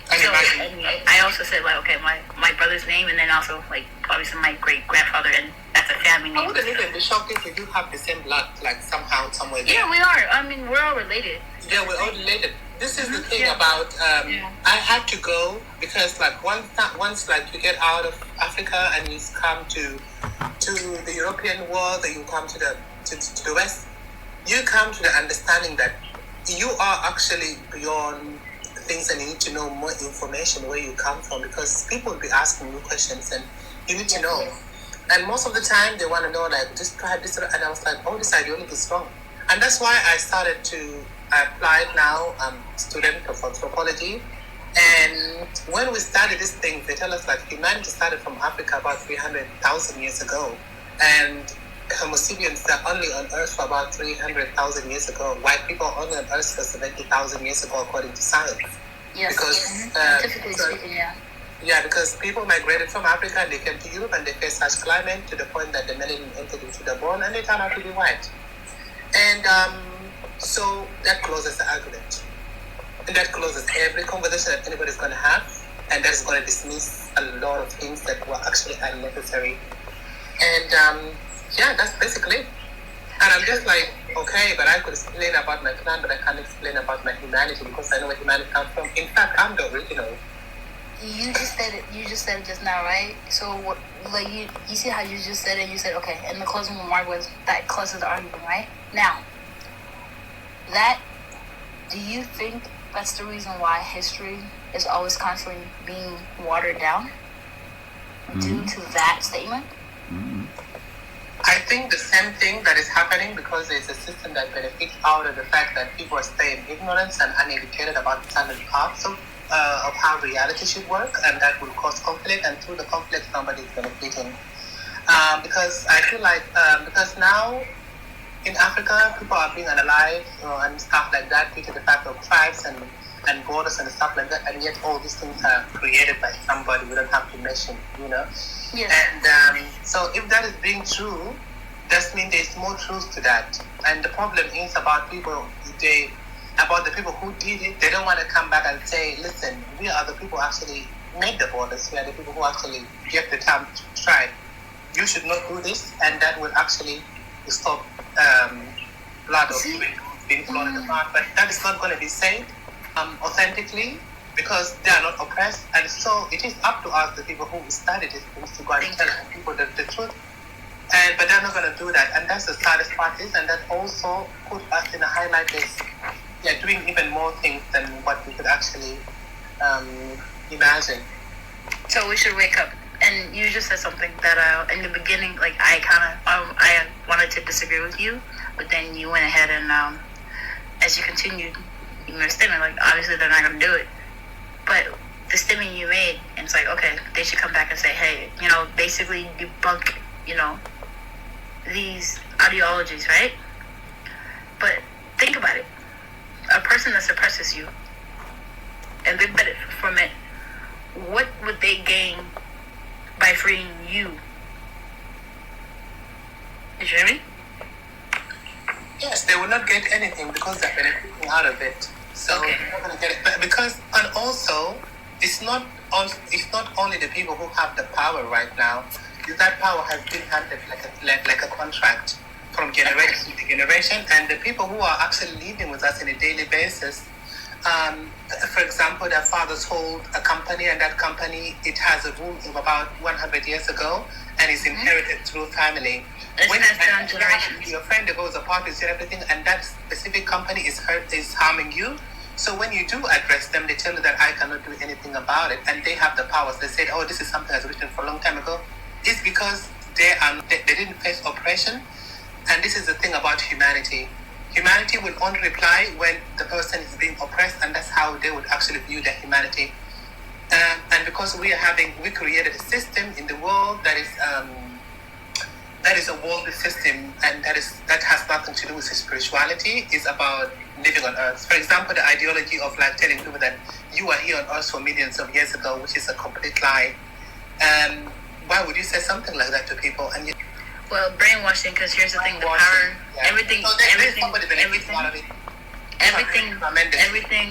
S1: So I also said okay, my brother's name, and then also obviously my great grandfather, and that's a family name.
S4: I wouldn't even be shocked if we do have the same blood, somehow, somewhere there.
S1: Yeah, we are. I mean, we're all related.
S4: Yeah, we're all related. This is the thing about. I had to go because once you get out of Africa and you come to the European world, or you come to the West, you come to the understanding that you are actually beyond things and you need to know more information where you come from, because people will be asking you questions and you need to know. And most of the time they want to know this tribe, this, and I was like, oh, this ideology is wrong. And that's why I started to apply now. I'm a student of anthropology. And when we started this thing, they tell us humanity started from Africa about 300,000 years ago. And Homo sapiens are only on Earth for about 300,000 years ago. White people are only on Earth for 70,000 years ago, according to science.
S1: Yes.
S4: Because
S1: scientifically speaking, yeah.
S4: Yeah, because people migrated from Africa and they came to Europe and they faced such climate to the point that the melanin entered into the bone and they turned out to be white. And so that closes the argument. And that closes every conversation that anybody's going to have. And that is going to dismiss a lot of things that were actually unnecessary. And that's basically it. And I'm just okay, but I could explain about my clan, but I can't explain about my humanity because I know where humanity comes from. In fact, I'm the original.
S1: You just said it just now, right? So you see how you just said it? You said, okay, and the closing remark was that closes the argument, right? Now, do you think that's the reason why history is always constantly being watered down? Due to that statement?
S4: I think the same thing that is happening because there's a system that benefits out of the fact that people stay in ignorance and uneducated about the standard parts of how reality should work, and that will cause conflict, and through the conflict somebody is benefiting. Because I feel because now in Africa people are being analyzed and stuff like that due to the fact of tribes and borders and stuff like that, and yet all these things are created by somebody. We don't have to mention, you know.
S1: Yes.
S4: And so if that is being true, that means there's more truth to that. And the problem is about people, they about the people who did it. They don't want to come back and say, listen, we are the people who actually made the borders. We are the people who actually get the term tribe. You should not do this, and that will actually stop blood of being flowed in the past. But that is not going to be said authentically, because they are not oppressed. And so it is up to us, the people who studied these things, to go and tell people the truth. But they're not going to do that. And that's the saddest part is, and that also put us in a highlight is doing even more things than what we could actually imagine.
S1: So we should wake up. And you just said something that in the beginning, like I wanted to disagree with you, but then you went ahead and as you continued, you made a statement like obviously they're not going to do it. But the statement you made, and it's like, okay, they should come back and say, hey, basically debunk, these ideologies, right? But think about it. A person that suppresses you and they benefit from it, what would they gain by freeing you? You hear me?
S4: Yes, they will not get anything because they're benefiting out of it. So
S1: okay.
S4: They're not going to get it. But and also, it's not only the people who have the power right now. That power has been handed like a contract from generation to generation, and the people who are actually living with us on a daily basis. For example, their fathers hold a company, and that company, it has a rule of about 100 years ago, and is inherited through family. When your friend goes apart with everything, and that specific company is harming you. So when you do address them, they tell you that I cannot do anything about it, and they have the powers. They said, oh, this is something that's written for a long time ago. It's because they didn't face oppression, and this is the thing about humanity. Humanity will only reply when the person is being oppressed, and that's how they would actually view their humanity. And because we created a system in the world that is a worldly system, and that has nothing to do with spirituality. It's about living on earth. For example, the ideology of like telling people that you are here on earth for millions of years ago, which is a complete lie. Why would you say something like that to people? And
S1: well, brainwashing, because here's the thing: the power, everything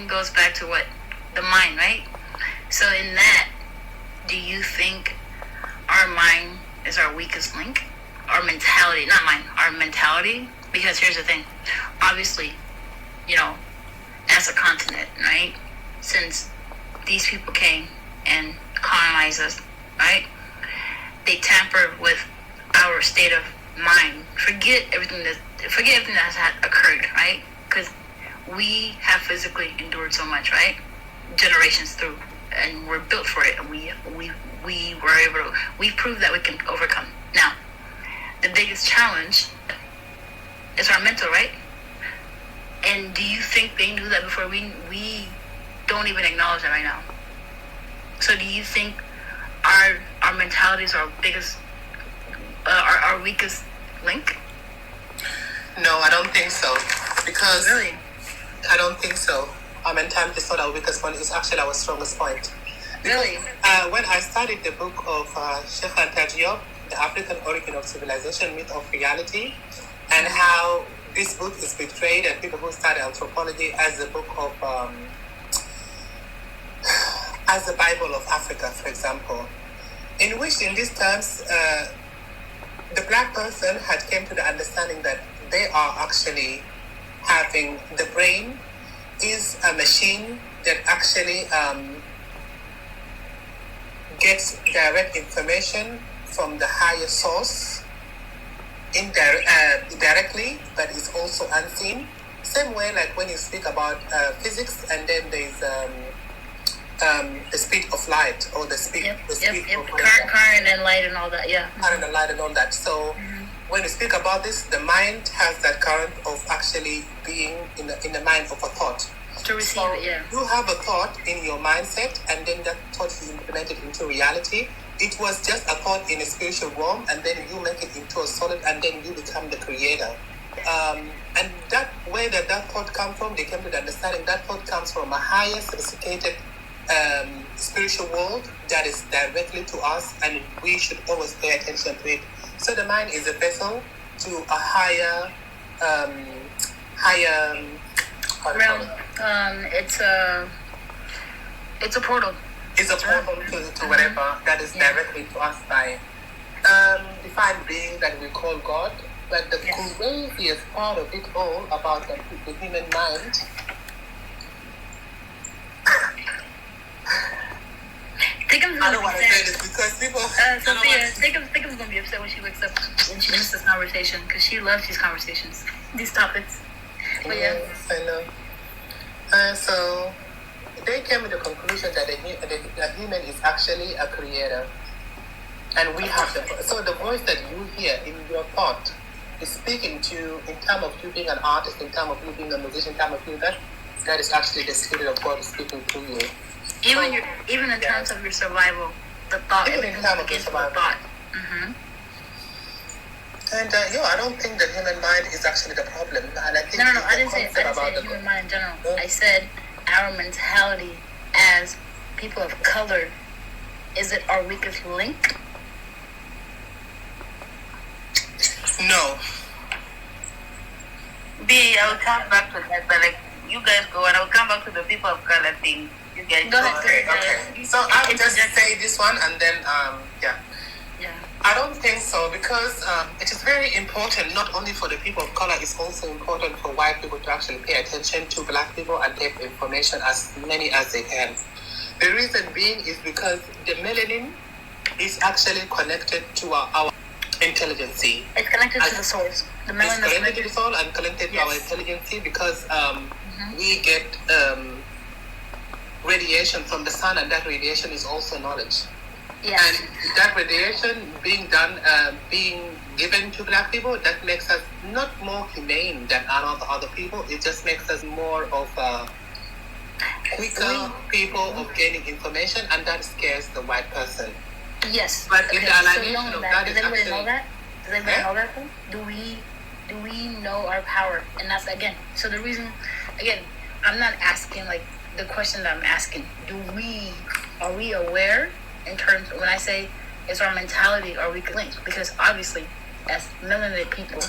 S1: goes back to what? The mind, right? So in that, do you think our mind is our weakest link? Our mentality, not mine, our mentality? Because here's the thing: obviously, as a continent, right? Since these people came and colonized us, right? They tampered with our state of mind. Forget everything that has occurred, right? Because we have physically endured so much, right? Generations through, and we're built for it. And we were able to. We proved that we can overcome. Now, the biggest challenge is our mental, right? And do you think they knew that before? We don't even acknowledge that right now. So do you think our mentalities are our biggest, our weakest link?
S4: No, I don't think so. Because
S1: really,
S4: I don't think so. Our mentality is not our weakest point. It's actually our strongest point. Because,
S1: really?
S4: When I studied the book of Sheikh Diop, The African Origin of Civilization, Myth of Reality, and how this book is portrayed, and people who study anthropology, as the book of as the Bible of Africa, for example, in which in these terms the black person had came to the understanding that they are actually having the brain is a machine that actually gets direct information from the higher source directly, but is also unseen. Same way like when you speak about physics, and then there's the speed of light, or the speed of
S1: current and light and all that,
S4: current and light and all that. So when you speak about this, the mind has that current of actually being in the mind of a thought.
S1: To receive it,
S4: You have a thought in your mindset, and then that thought is implemented into reality. It was just a thought in a spiritual realm, and then you make it into a solid, and then you become the creator. And that way that thought comes from, they came to the understanding that thought comes from a higher, sophisticated spiritual world that is directly to us, and we should always pay attention to it. So the mind is a vessel to a higher
S1: realm. It's a portal.
S4: It's a portal to whatever that is directly to us by defined being that we call God. But the craziest part of it all about the human mind. I don't want to say this because people.
S1: Sophia, Thickham's gonna be upset when she wakes up and she missed this conversation because she loves these conversations, these topics. But
S4: yes, I know. So they came to the conclusion that the human is actually a creator, and we have the voice that you hear in your thought is speaking to in terms of you being an artist, in terms of you being a musician, in terms of you that is actually the spirit of God speaking through you.
S1: Even in terms of your survival, the thought.
S4: Even in terms of your survival.
S1: Thought.
S4: And I don't think the human mind is actually the problem. And I think
S1: no. I didn't say human mind in general. I said our mentality as people of color. Is it our weakest link?
S4: No.
S3: I'll come back to that, but like you guys go, and I'll come back to the people of color thing. You guys
S1: go.
S4: Okay. So I'll just say this one, and then
S1: Yeah.
S4: I don't think so because it is very important not only for the people of color. It's also important for white people to actually pay attention to black people and take information as many as they can. The reason being is because the melanin is actually connected to our intelligence.
S1: It's connected to the source. The melanin
S4: is connected to the soul and connected to our intelligence because we get radiation from the sun, and that radiation is also knowledge.
S1: Yes.
S4: And that radiation being given to black people, that makes us not more humane than other people. It just makes us more of quicker people of gaining information, and that scares the white person.
S1: Yes.
S4: But in the alienation of that,
S1: does anybody know that? Does anybody know that though? Do we know our power? And that's again. So the reason, again, I'm not asking like the question that I'm asking. Are we aware in terms when I say it's our mentality or weak link? Because obviously, as melanated people,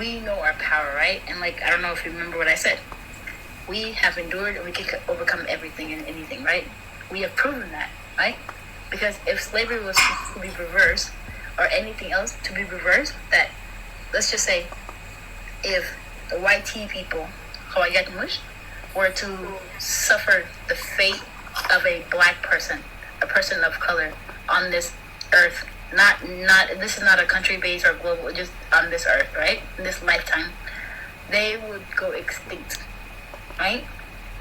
S1: we know our power, right? And like I don't know if you remember what I said. We have endured and we can overcome everything and anything, right? We have proven that, right? Because if slavery was to be reversed or anything else to be reversed, that let's just say if the white tea people, Hawaiians, were to suffer the fate of a black person, a person of color on this earth, not this is not a country based or global, just on this earth, right? In this lifetime, they would go extinct, right?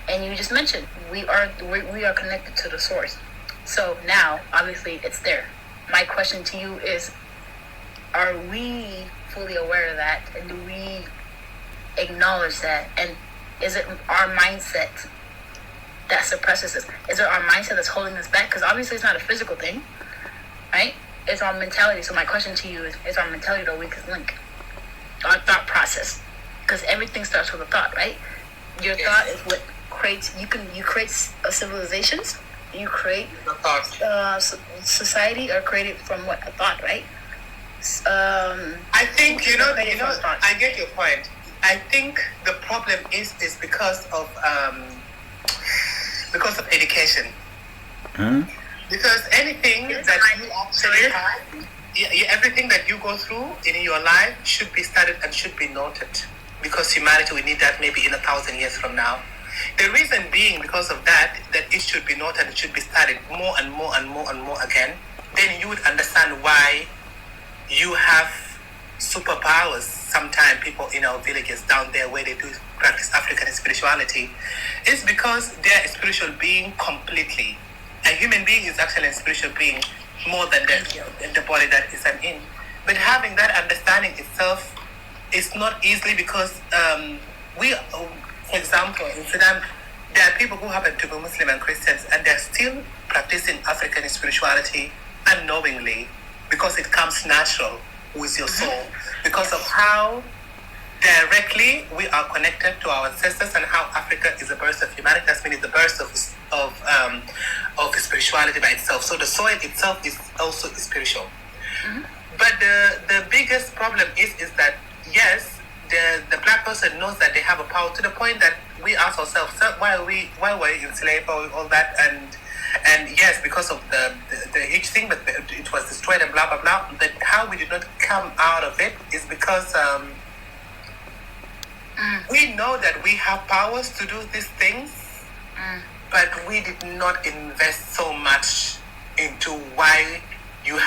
S1: And you just mentioned we are connected to the source. So now, obviously, it's there. My question to you is, are we fully aware of that? And do we acknowledge that? And is it our mindset that suppresses us? Is it our mindset that's holding us back? Because obviously it's not a physical thing, right? It's our mentality. So my question to you is our mentality the weakest link? Our thought process. Because everything starts with a thought, right? Your thought is what creates, you create civilizations, you create society, or create it from what? A thought, right?
S4: I think, I get your point. I think the problem is because of education. Because anything that you actually have, everything that you go through in your life should be studied and should be noted. Because humanity, we need that maybe in 1,000 years from now. The reason being because of that it should be noted, it should be studied more and more and more and more again. Then you would understand why you have superpowers. Sometimes people in our villages down there where they do practice African spirituality, it's because they're a spiritual being completely. A human being is actually a spiritual being more than the body that is an in. But having that understanding itself is not easily because for example, in Sudan, there are people who happen to be Muslim and Christians, and they're still practicing African spirituality unknowingly because it comes natural with your soul, because of how directly we are connected to our ancestors and how Africa is the birth of humanity. That's meaning the birth of spirituality by itself. So the soil itself is also spiritual. But the biggest problem is that yes, the black person knows that they have a power to the point that we ask ourselves, so why were we enslaved or all that, and yes, because of the each thing, but it was destroyed and blah blah blah. But how we did not come out of it is because we know that we have powers to do these things, but we did not invest so much into why you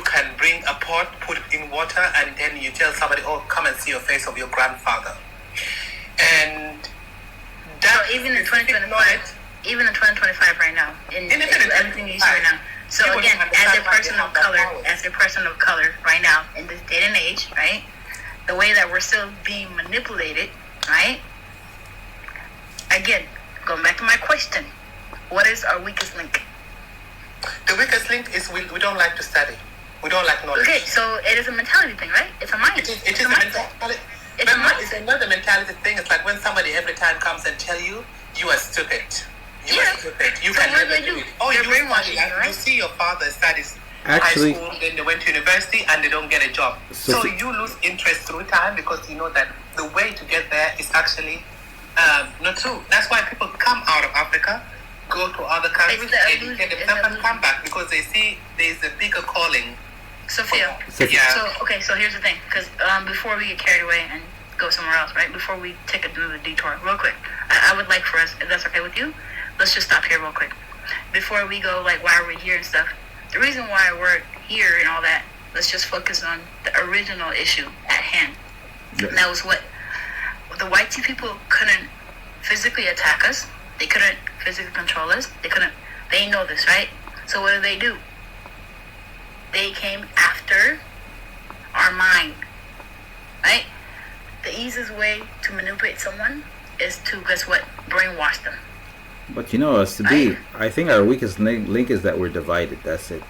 S4: can bring a pot, put it in water, and then you tell somebody, oh, come and see your face of your grandfather. And that,
S1: so even in 2025, even in 2025 right now, in everything you see right now. So again, as a person of color right now, in this day and age, right, the way that we're still being manipulated, right, again, going back to my question, what is our weakest link?
S4: The weakest link is we don't like to study. We don't like knowledge.
S1: Okay, so it is a mentality thing, right? It's a mind.
S4: It is a mentality. It's another mentality thing. It's like when somebody every time comes and tell you, you are stupid. You are stupid. You can never do it. Oh, you study. Right? You see your father studies
S2: actually,
S4: high school, then they went to university and they don't get a job. So you lose interest through time because you know that the way to get there is actually not true. That's why people come out of Africa, go to other countries, educate themselves and come back because they see there's a bigger calling.
S1: Sophia.
S4: Yeah.
S1: So here's the thing, because before we get carried away and go somewhere else, right? Before we take another detour, real quick, I would like for us, if that's okay with you, let's just stop here real quick. Before we go, like, why are we here and stuff, the reason why we're here and all that, let's just focus on the original issue at hand. Yeah. And that was what the white people couldn't physically attack us. They couldn't physically control us. They know this, right? So what do? They came after our mind, right? The easiest way to manipulate someone is to, guess what, brainwash them.
S2: But you know, as to be, I think our weakest link is that we're divided. That's it.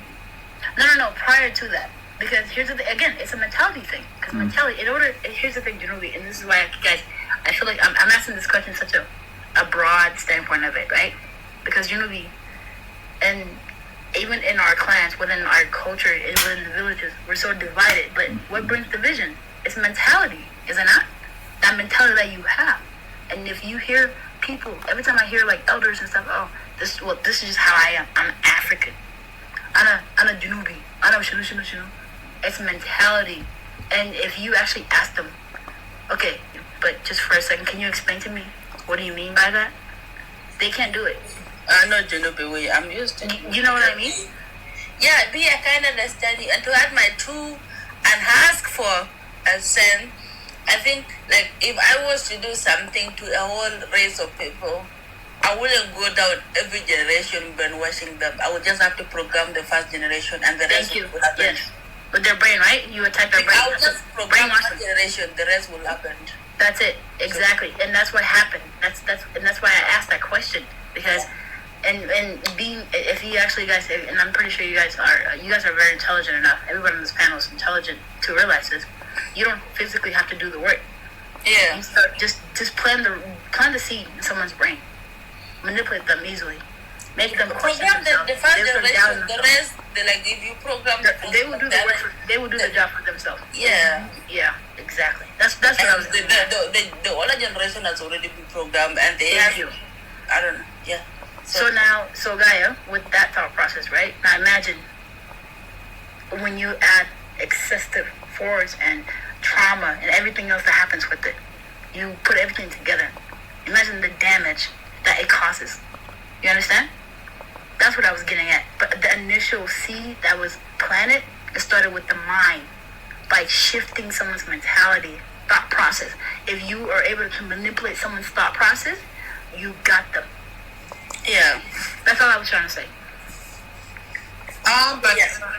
S1: No. Prior to that, because here's the thing. Again, it's a mentality thing. Because mentality, here's the thing, Junubi, and this is why, guys, I feel like I'm asking this question such a broad standpoint of it, right? Because Junubi, and even in our clans, within our culture, and within the villages, we're so divided. But what brings division? It's mentality, is it not? That mentality that you have. And if you hear people, every time I hear like elders and stuff, oh, this is just how I am. I'm African. I'm a Junubi. I'm a shunu. It's mentality. And if you actually ask them, okay, but just for a second, can you explain to me what do you mean by that? They can't do it.
S3: I know Junubi way. I'm used to it.
S1: You know what I mean?
S3: Yeah, I kind of understand you. And to add my two and ask for a sense, I think, like, if I was to do something to a whole race of people, I wouldn't go down every generation brainwashing them. I would just have to program the first generation and the rest will happen.
S1: Yes. With their brain, right? You attack their brain.
S3: I would just program one generation, the rest will happen.
S1: That's it. Exactly. And that's what happened. That's why I asked that question. Because and being, if you actually guys, and I'm pretty sure you guys are very intelligent enough. Everyone on this panel is intelligent to realize this. You don't physically have to do the work.
S3: Yeah.
S1: You start just plant the seed in someone's brain. Manipulate them easily. Make them question themselves.
S3: The first generation, the rest, if you program
S1: they will do the work. They will do the job for themselves.
S3: Yeah.
S1: Yeah. Exactly. That's what I was.
S3: The older generation has already been programmed, and they have. I don't know. Yeah.
S1: So Gaia, with that thought process, right? Now imagine when you add excessive force and trauma and everything else that happens with it. You put everything together. Imagine the damage that it causes. You understand? That's what I was getting at. But the initial seed that was planted, it started with the mind. By shifting someone's mentality, thought process. If you are able to manipulate someone's thought process, you got them.
S3: Yeah.
S1: That's all I was trying to say.
S4: But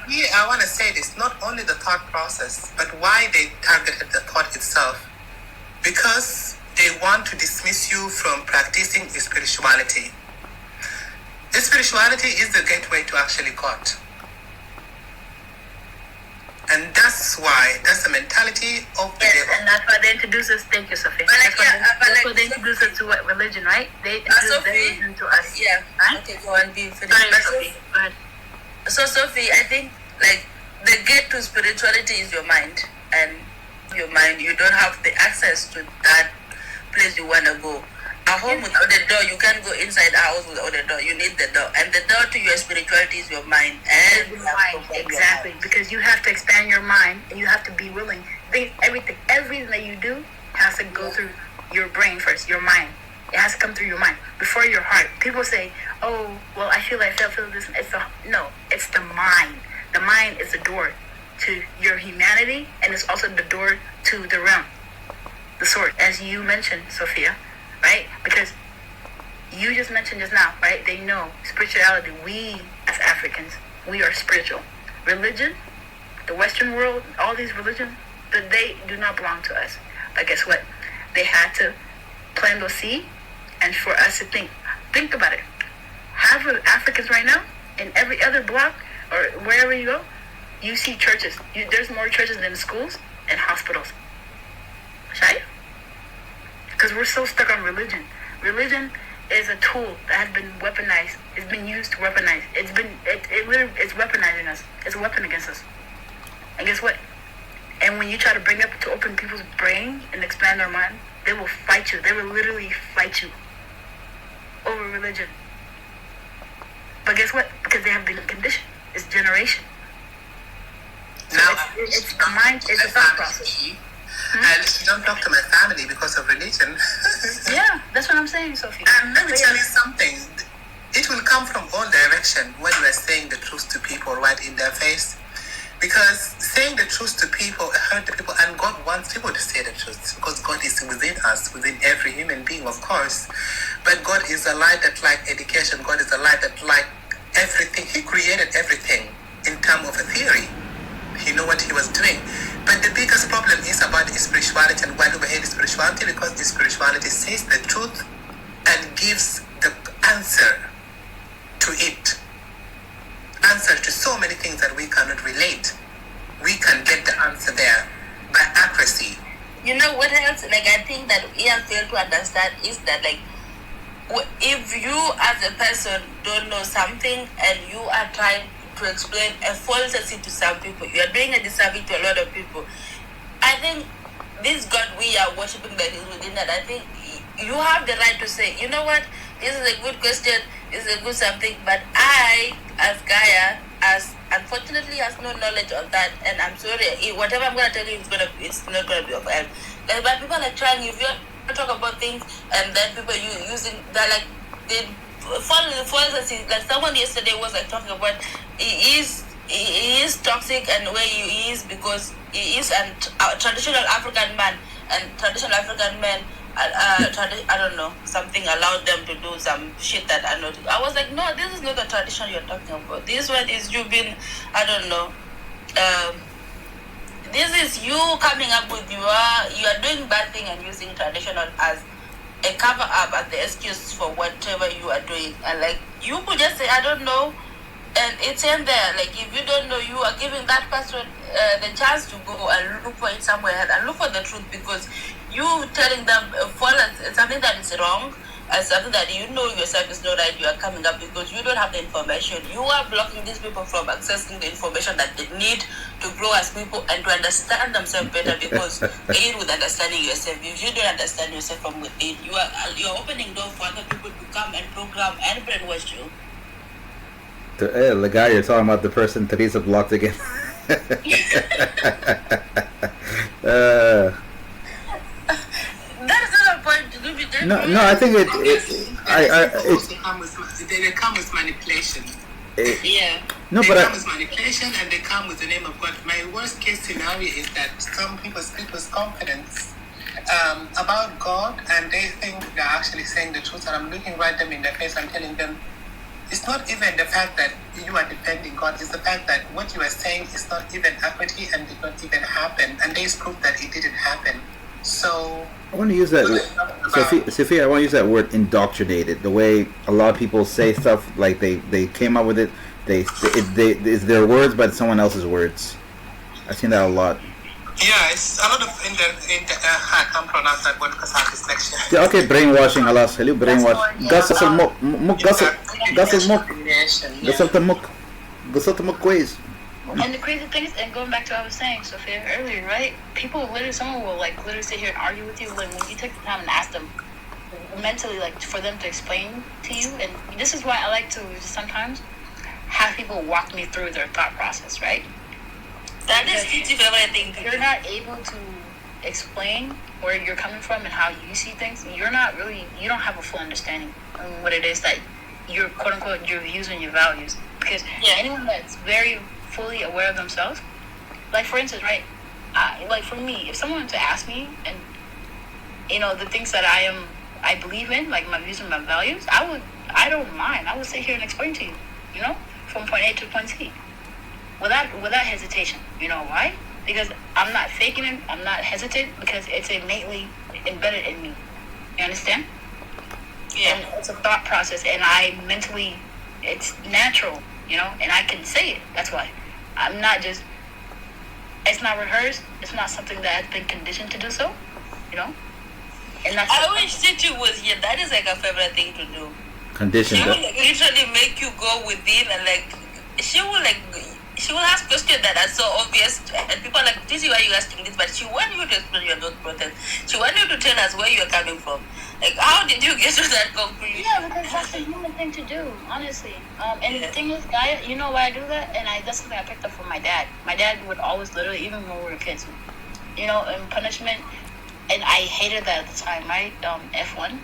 S4: here I want to say this, not only the thought process, but why they targeted the thought itself. Because they want to dismiss you from practicing spirituality. Spirituality is the gateway to actually God. And that's the mentality of the devil.
S1: And that's why they introduce us, thank you, Sophie. That's why they introduce us to what religion, right? They introduce religion to us.
S3: Yeah.
S1: Right?
S3: Okay, go on, be finished.
S1: Sorry, Sophie. Go ahead.
S3: So, Sophie, I think, the gate to spirituality is your mind. And your mind, you don't have the access to that place you want to go. A home without a door, you can't go inside a house without a door. You need the door. And the door to your spirituality is your mind. And
S1: your mind, exactly. Because you have to expand your mind and you have to be willing. Everything that you do has to go through your brain first, your mind. It has to come through your mind before your heart. People say, "Oh, well, I feel this." It's the mind. The mind is the door to your humanity, and it's also the door to the realm, the source, as you mentioned, Sophia, right? Because you just mentioned just now, right? They know spirituality. We as Africans, we are spiritual. Religion, the Western world, all these religions, they do not belong to us. But guess what? They had to plant those seeds, and for us to think about it. Half of Africans right now, in every other block or wherever you go, you see churches. There's more churches than schools and hospitals. Right? Because we're so stuck on religion. Religion is a tool that has been weaponized. It's been used to weaponize. It's weaponizing us. It's a weapon against us. And guess what? And when you try to bring up to open people's brain and expand their mind, they will fight you. They will literally fight you over religion. But guess what? Because they have been conditioned. It's generation. So
S4: Now,
S1: it's the mind. It's a thought process.
S4: And don't talk to my family because of religion.
S1: Yeah, that's what I'm saying, Sophie.
S4: And let me tell you something. It will come from all direction when you are saying the truth to people right in their face. Because saying the truth to people hurt the people, and God wants people to say the truth because God is within us, within every human being, of course. But God is a light that like education. God is a light that like everything. He created everything in terms of a theory. He knew what he was doing. But the biggest problem is about spirituality and why do we hate spirituality? Because the spirituality says the truth and gives the answer to it. Answer to so many things that we cannot relate. We can get the answer there by accuracy.
S3: You know what else? Like, I think that Ian failed to understand is that, like, if you as a person don't know something and you are trying to explain a falsity to some people, you are doing a disservice to a lot of people. I think this God we are worshiping that is within that. I think you have the right to say, you know what, this is a good question, this is a good something, but I, as Gaia, unfortunately has no knowledge of that, and I'm sorry, whatever I'm gonna tell you it's not gonna be of help. But people are trying. If you talk about things and then people using that, like they fall in the falsity. Like someone yesterday was like talking about he is toxic and where he is because he is a traditional African man, and traditional African men. I don't know, something allowed them to do some shit that I know. I was like, no, this is not the tradition you're talking about. This one is you being, I don't know. This is you coming up with you are doing bad thing and using traditional as a cover up, as the excuse for whatever you are doing. And like you could just say, I don't know, and it's in there. Like if you don't know, you are giving that person the chance to go and look for it somewhere else and look for the truth, because you telling them something that is wrong and something that you know yourself is not right, you are coming up because you don't have the information. You are blocking these people from accessing the information that they need to grow as people and to understand themselves better, because aid with understanding yourself. If you don't understand yourself from within, you are opening door for other people to come and program and brainwash you.
S2: The guy you're talking about, the person Teresa blocked again.
S3: That's not a point to do with that.
S2: No, I think
S4: they come with manipulation.
S3: Yeah.
S2: No,
S4: they
S2: but
S4: come with manipulation and they come with the name of God. My worst case scenario is that some people's confidence about God, and they think they're actually saying the truth, and I'm looking right them in the face and telling them it's not even the fact that you are defending God, it's the fact that what you are saying is not even accurate and did not even happen, and there's proof that it didn't happen. So
S2: I want to use that word, Sophia, I want to use that word, indoctrinated. The way a lot of people say stuff, like they came up with it, it's their words, but it's someone else's words. I've seen that a lot.
S4: Yeah, it's a lot of I can't pronounce that word because I have dyslexia.
S2: Yeah, okay, brainwashing, alas. Hello, brainwash. Gasal mok. Gasal mok. Gasal mok. Gasal mok quiz.
S1: And the crazy thing is, and going back to what I was saying, Sophia, earlier, right? Someone will like literally sit here and argue with you. Like when you take the time and ask them mentally, like for them to explain to you. And this is why I like to sometimes have people walk me through their thought process, right?
S3: That is teaching everything.
S1: If you're not able to explain where you're coming from and how you see things, you don't have a full understanding of what it is that your quote unquote your views and your values. Because anyone that's very fully aware of themselves, like for instance, right? Like for me, if someone were to ask me and the things that I believe in, like my views and my values, I don't mind. I would sit here and explain to you, from point A to point Z, without hesitation. You know why? Because I'm not faking it. I'm not hesitant because it's innately embedded in me. You understand?
S3: Yeah.
S1: And it's a thought process, and it's natural, and I can say it. That's why I'm not just. It's not rehearsed. It's not something that has been conditioned to do so, And that's.
S3: I wish Titi was here. That is like a favorite thing to do.
S2: Conditioned.
S3: She will literally make you go within and she will ask questions that are so obvious, and people are like, this is why you're asking this, but she wants you to explain your thought process. She wants you to tell us where you're coming from. Like, how did you get to that conclusion?
S1: Yeah, because that's a human thing to do, honestly. And the thing is, guys, you know why I do that? And that's something I picked up from my dad. My dad would always literally, even when we were kids, in punishment, and I hated that at the time, right? F1.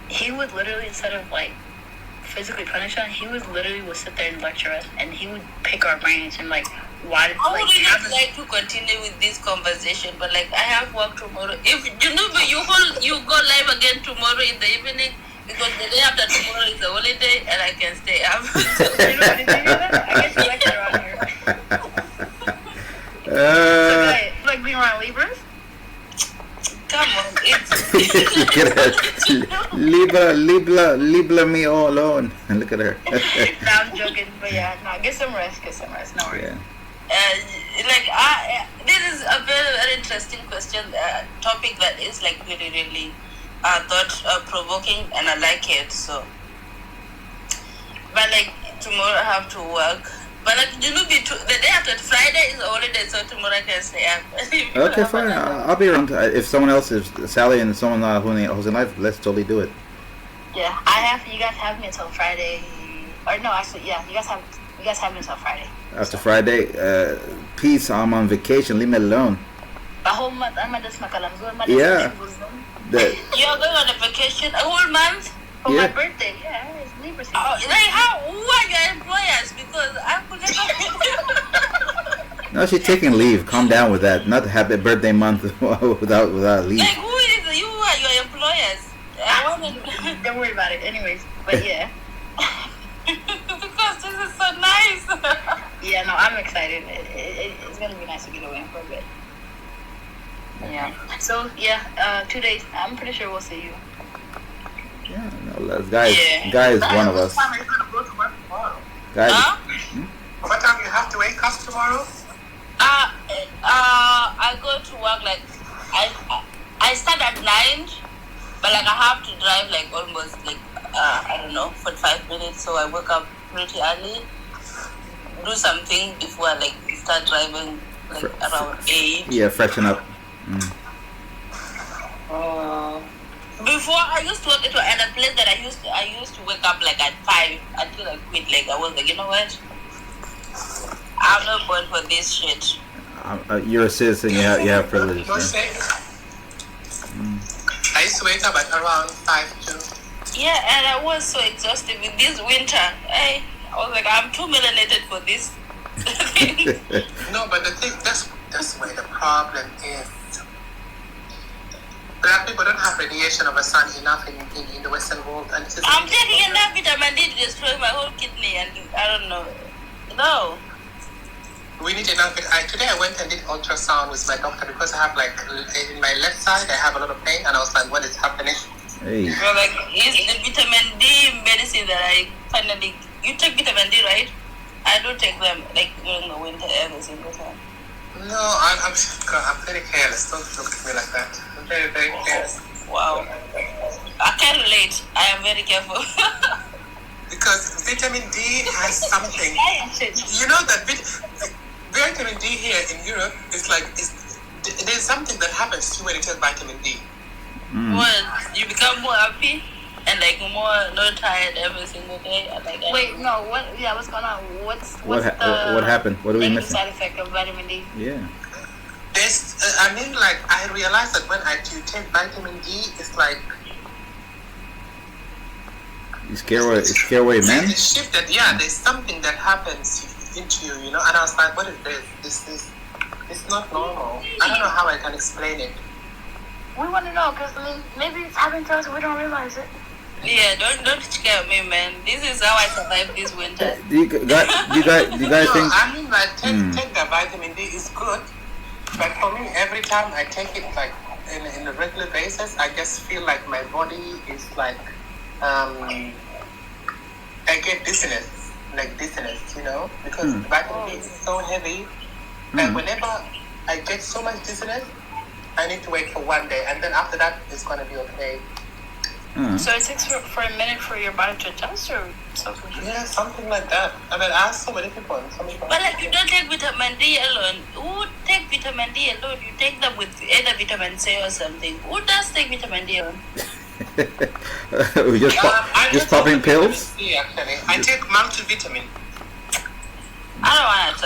S1: He would literally, instead of physically punish us, he would sit there and lecture us, and he would pick our brains and why did
S3: I would really like to continue with this conversation, but I have work tomorrow. If you go live again tomorrow in the evening, because the day after tomorrow is a holiday and I can stay up.
S1: Did you hear that? I guess you lecture around here. So guys, being around Libras?
S3: Come on,
S2: Libra me all alone. Look at her.
S1: No, I'm joking, but get some rest, no worries.
S2: Yeah.
S3: This is a very, very interesting question, topic that is really, really thought provoking, and I like it. So, but tomorrow I have to work. But the day after Friday is a holiday, so tomorrow I can stay up.
S2: Okay, fine. I'll be around. If someone else is Sally and someone who's in life, let's totally do it.
S1: Yeah, you guys have me until Friday. Or no, actually, yeah, you guys have me until Friday.
S2: After Friday, peace. I'm on vacation. Leave me alone.
S1: A whole month. I'm at
S2: Yeah.
S3: You're going on a vacation a whole month?
S1: For my birthday, yeah. It's Libra season.
S3: Who are your employers? Because I forget.
S2: No, she's taking leave. Calm down with that. Not happy birthday month without leave.
S3: Who are your employers?
S1: Don't worry about it. Anyways, but yeah.
S3: Because this is so nice.
S1: Yeah, no, I'm excited. It's gonna be nice to get away for a bit. Yeah. So 2 days. I'm pretty sure we'll see you.
S2: Yeah, no, guy is one of us.
S4: What time are you going to go to work tomorrow?
S2: Guys,
S4: What time you have to wake up tomorrow?
S3: I go to work I start at 9, but I have to drive almost I don't know 45 minutes. So I wake up pretty early, do something before I start driving around 8.
S2: Yeah, freshen up.
S3: Before I used to work at a place that I used to wake up at 5 until I quit. I was you know what? I'm not born for this shit.
S2: You're a citizen. You have privileges.
S4: I used to wake up at around 5 too.
S3: Yeah, and I was so exhausted with this winter. I was I'm too melanated for this.
S4: No, but the thing that's where the problem is. Black people don't have radiation of the sun enough in the Western world, and
S3: I'm taking enough vitamin D to destroy my whole kidney, and I don't know. No.
S4: We need enough. Today I went and did ultrasound with my doctor because I have in my left side I have a lot of pain, and I was like, what is happening?
S2: Hey.
S3: So it's the vitamin D medicine that I finally. You take vitamin D, right? I don't take them during the winter every single time.
S4: No, I'm very careless. Don't look at me like that. I'm very, very careless.
S3: Wow. I can relate. I am very careful.
S4: because vitamin D has something. You know that vitamin D here in Europe is like there's something that happens to you when you take vitamin D.
S3: Well, you become more happy and like more not tired every single day.
S1: Wait, no, what? Yeah, what's going on? What's
S2: What
S1: the
S2: happened? What are we
S1: negative
S2: missing?
S1: side effect of vitamin D?
S2: Yeah.
S4: There's, I mean, like I realized that when you take vitamin D, it's like
S2: You scare away men?
S4: it's shifted. Yeah, there's something that happens into you, you know. And I was like, what is this? It's not normal. I don't know how I can explain it.
S1: We want to know because maybe it's happening to us and we don't realize it.
S3: Yeah, don't scare me, man. This is how I survive this winter.
S2: Do you guys think?
S4: I mean, like take the vitamin D is good, but for me, every time I take it, like in a regular basis, I just feel like my body is like, I get dizziness, you know, because the vitamin D is so heavy, and whenever I get so much dizziness, I need to wait for 1 day, and then after that, it's gonna be okay.
S1: So it takes for a minute for your body to adjust, or something?
S4: Yeah, something like that. I mean, I asked so many people, and so many people.
S3: But like you don't take vitamin D alone. Who take vitamin D alone? You take them with either vitamin C or something. Who does take vitamin D alone?
S2: We just popping pills?
S4: Yeah, actually, I take multivitamin.
S3: I don't want to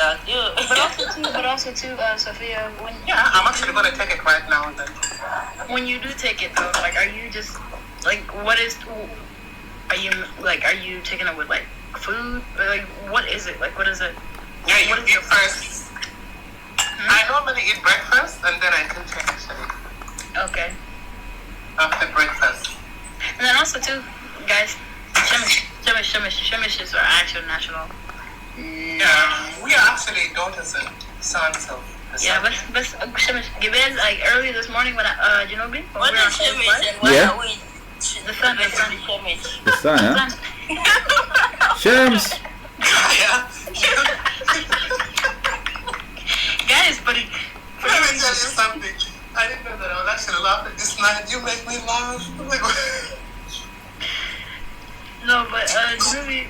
S3: talk.
S1: But also too, Sophia,
S4: I'm actually gonna take it right now. Then.
S1: when you do take it though, like, are you just like, are you taking it with like food? Or, like, what is it? Like, what is it?
S4: Yeah, you
S1: What is
S4: eat
S1: your
S4: first. I normally eat breakfast and then I can take actually
S1: Okay.
S4: after breakfast.
S1: And then also too, guys, Shemishes are actual national.
S4: Yeah, we are actually daughters and sons of the
S1: Yeah,
S4: sun.
S1: but Shemish, Gibez, like early this morning when you know me?
S3: What is Shemish and what
S2: Yeah.
S3: are we?
S1: The sun.
S3: Shemish.
S2: The sun, huh? Shams.
S4: Yeah.
S1: Guys, but
S4: Let me tell you something. I didn't know that I was actually laughing this night. You make me laugh. Oh my God.
S1: no, but Julie,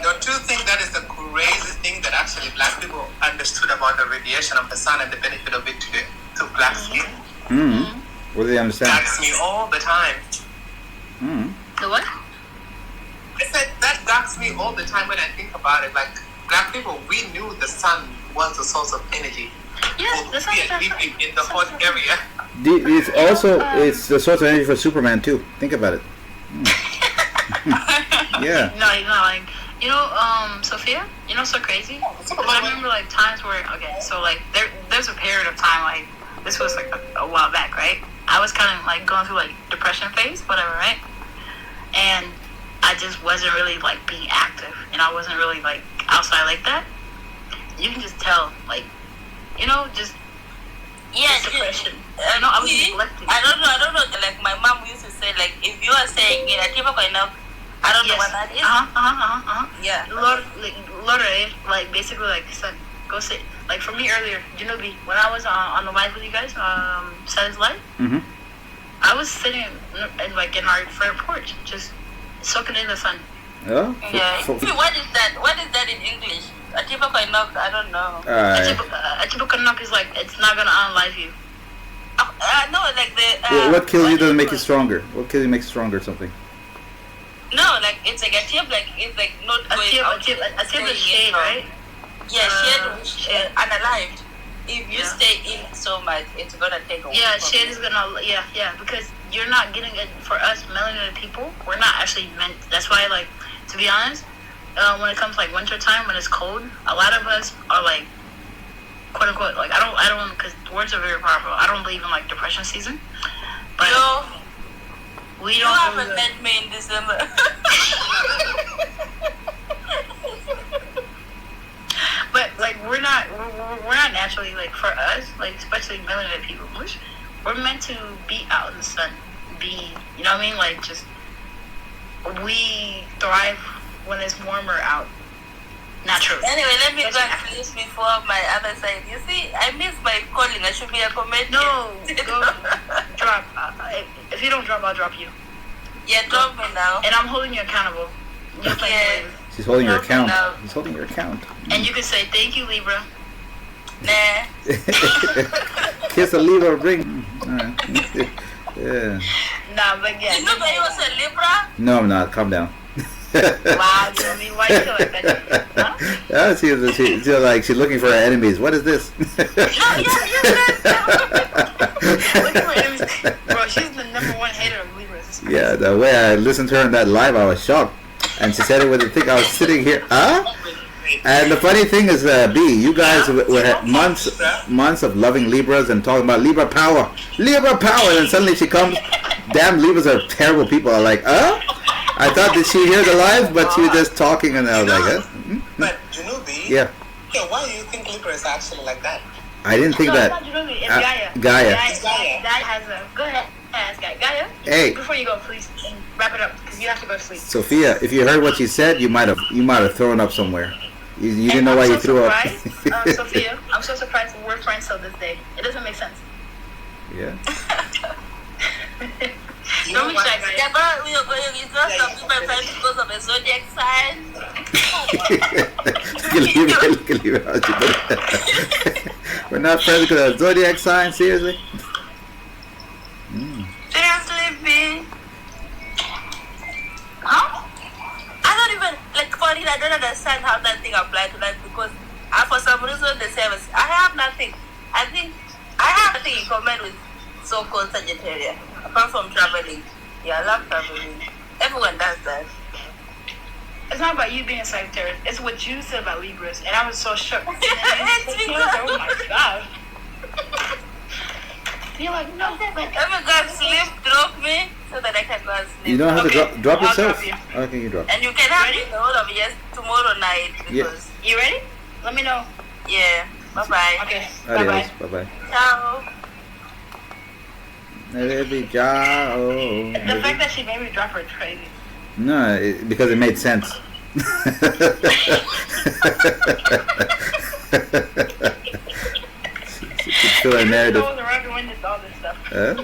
S4: Don't you think that is the crazy thing that actually black people understood about the radiation of the sun and the benefit of it to black skin?
S2: What do they understand?
S4: That's me all the time.
S1: the what?
S4: I said that gags me all the time when I think about it. Like black people, we knew the sun was the source of energy.
S1: Yes, the sun.
S4: We are living in the hot area.
S2: It's also it's the source of energy for Superman too. Think about it. Yeah.
S1: No, he's not like, Sophia, so crazy. Because I remember like times where, so like there's a period of time, like this was like a while back, right? I was kind of like going through like depression phase, whatever, right? And I just wasn't really like being active, and I wasn't really like outside like that. You can just tell, like, just depression. I was neglected.
S3: I don't know. Like my mom used to say, like if you are saying in a typical enough, I don't know what that is. Yeah.
S1: Lord, like basically like son, go sit. Like for me earlier, when I was on the live with you guys, Sad's live, I was sitting in our front porch, just soaking in the sun.
S2: Oh?
S3: Yeah. What is that? What is that in English? A typical knock? I don't know.
S1: A typical knock is like, it's not gonna unalive you.
S3: No, like the.
S2: What kills you doesn't make you stronger. What kills you makes you stronger or something.
S3: No, like it's like a tip, like it's like not going out.
S1: A tip is shade, right?
S3: Yeah, shade, unalived. If you stay in so much, it's gonna take a while.
S1: Yeah, shade is gonna, because you're not getting it. For us melanated people, we're not actually meant. That's why, like, to be honest, when it comes like winter time, when it's cold, a lot of us are like, quote unquote, like I don't, because words are very powerful. I don't believe in like depression season, but we don't.
S3: You haven't met me in December.
S1: But like we're not naturally, like, for us, like especially melanated people, we're meant to be out in the sun, like just we thrive when it's warmer out. Naturally.
S3: Anyway, let me go and finish before my other side. You see, I miss my calling. I should be a comedian.
S1: No, go drop. If you don't drop, I'll drop you.
S3: Yeah, drop me now.
S1: And I'm holding you accountable. You're playing
S3: Yeah.
S1: Libra.
S2: She's holding your
S3: Love and
S2: account.
S3: love.
S2: She's holding your account.
S1: And you can say, thank you, Libra.
S3: Nah.
S2: Kiss a Libra ring. Alright. Yeah.
S1: Nah, but yeah.
S3: Did nobody was a Libra?
S2: No, I'm not. Calm down.
S1: Wow, Jimmy, why you feel like that? Huh?
S2: Yeah, she's like she's looking for her enemies. What is this?
S3: No,
S1: Look at her enemies. Bro, she's the #1 hater of Libras. It's crazy.
S2: Yeah, the way I listened to her in that live, I was shocked. And she said it with the thing. I was sitting here, And the funny thing is, B, you guys were months of loving Libras and talking about Libra power, and then suddenly she comes. Damn, Libras are terrible people. I'm like, I thought that she hear the live, but she was just talking, and I was like,
S4: But Junubi,
S2: yeah.
S4: Why do you think Libra is actually like that?
S2: I didn't think
S1: No,
S2: that.
S1: it's not Junubi, it's Gaia.
S2: Gaia.
S1: Gaia has a... Go ahead, ask Gaia. Gaia,
S2: Hey.
S1: before you go, please, and wrap it up, because you have to go to sleep.
S2: Sophia, if you heard what she said, you might have thrown up somewhere. You didn't know why you threw up.
S1: Sophia, I'm so surprised we're friends till this day. It doesn't make sense.
S2: Yeah.
S1: Don't be shy, Gaia.
S3: Yeah, but we are going to stop people friends because of a zodiac sign.
S2: Look at Libra, how she put it. We're not friends because of zodiac sign. Seriously.
S3: Seriously, B.
S1: Huh?
S3: I don't even, like, for it, I don't understand how that thing applies to life because for some reason the service, I have nothing. I think I have nothing in common with so-called Sagittarius, apart from traveling. Yeah, I love traveling. Everyone does that.
S1: It's not about you being a Sagittarius. It's what you said about Libras, and I was so shook. And
S3: It's
S1: then you
S3: because-
S1: oh my god. You're like, no, but
S3: Every God sleep, drop me so that I can go and sleep.
S2: You don't have
S1: Okay,
S2: to drop
S1: I'll
S2: yourself.
S1: drop you.
S2: Okay, you drop.
S3: And you can have
S1: Ready?
S3: me the whole of yes tomorrow night
S2: Yeah.
S3: because
S1: you ready? Let me know.
S3: yeah. Bye bye.
S1: Okay. Bye bye.
S2: Adios. Bye bye.
S3: Ciao.
S1: The fact that she made me drop her is crazy.
S2: No, because it made sense. It's still a narrative.
S1: Goes around and witness all this stuff.
S4: Yeah.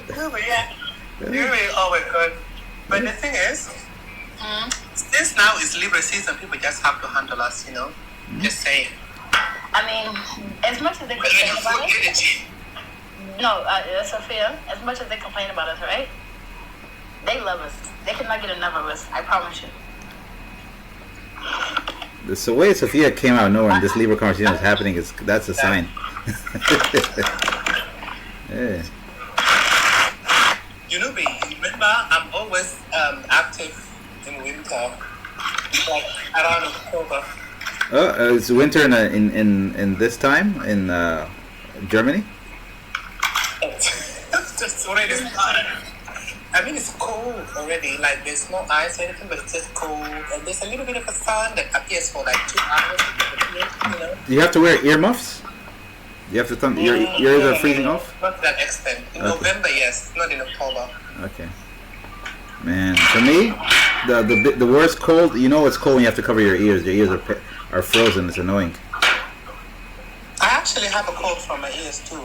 S4: Really always good. But the thing is, since now is Libra season, people just have to handle us, Just saying.
S1: I mean, as much as they complain about us,
S4: Energy.
S1: no, Sophia, as much as they complain about us, right? They love us. They cannot get enough of us. I promise you.
S2: The way Sophia came out of nowhere and this Libra conversation is happening, that's a sign. Yeah.
S4: Junubi, remember, I'm always active in winter, like around October.
S2: Oh, it's winter in this time in Germany.
S4: It's just already started. I mean, it's cold already. Like, there's no ice or anything, but it's just cold. And there's a little bit of a sun that appears for like 2 hours.
S2: Do you have to wear earmuffs? You have to your ears are freezing off?
S4: Not to that extent. In
S2: Okay.
S4: November, yes. Not in October.
S2: Okay. Man, for me, the worst cold. You know it's cold when you have to cover your ears. Your ears are frozen. It's annoying.
S4: I actually have a cold from my ears, too.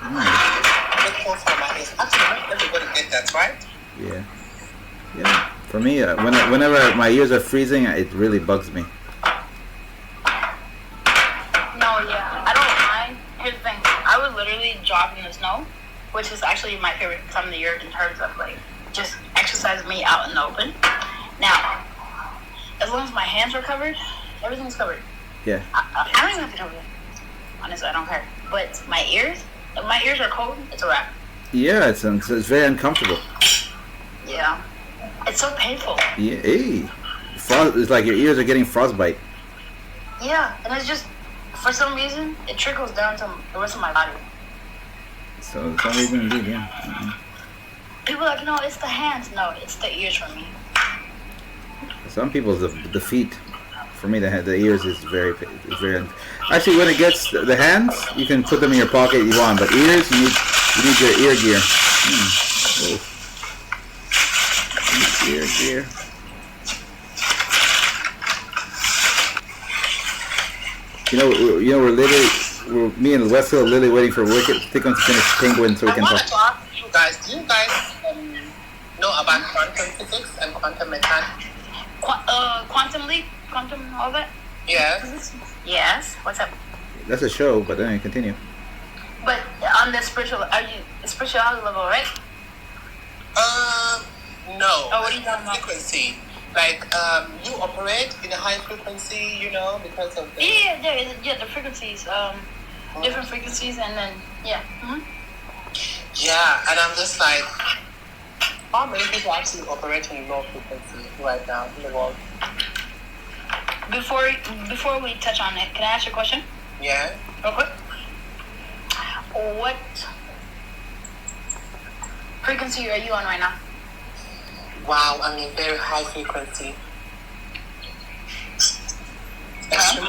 S4: A cold from my ears. Actually, not everybody get that, right?
S2: Yeah. Yeah. For me, whenever my ears are freezing, it really bugs me.
S1: No, yeah, I don't mind. Here's the thing. I would literally jog in the snow, which is actually my favorite time of the year in terms of like just exercise me out in the open. Now, as long as my hands are covered, everything's covered.
S2: Yeah.
S1: I don't even have to cover them. Honestly, I don't care. But my ears, if my ears are cold, it's a wrap.
S2: Yeah, it's very uncomfortable.
S1: Yeah. It's so painful.
S2: Yeah. Hey. It's like your ears are getting frostbite.
S1: Yeah, and it's just, for some reason, it trickles down to the rest of my body.
S2: So for some reason, indeed, yeah.
S1: People are like, no, it's the hands. No, it's the ears for me.
S2: Some people's the feet. For me, the ears is very. Actually, when it gets the hands, you can put them in your pocket if you want. But ears, you need your ear gear. Ear gear. Me and Westfield are literally waiting for Wicked Thickums to finish Penguin so we
S4: I
S2: can
S4: wanted
S2: talk.
S4: to ask you guys, do you guys know about quantum physics and quantum mechanics?
S1: Quantum Leap, quantum, all that.
S4: Yes.
S1: Yes. What's up?
S2: That's a show, but then continue.
S1: But on the spirituality level, right?
S4: No.
S1: Oh, what are you talking about?
S4: Frequency. Like, you operate in a high frequency, because of the...
S1: Yeah, the frequencies, different frequencies, and then, yeah. Mm-hmm.
S4: Yeah, and I'm just like, how many people are actually operating in low frequency right now in the world?
S1: Before we touch on it, can I ask you a question?
S4: Yeah.
S1: Real quick. What frequency are you on right now?
S4: Wow, I'm in very high frequency.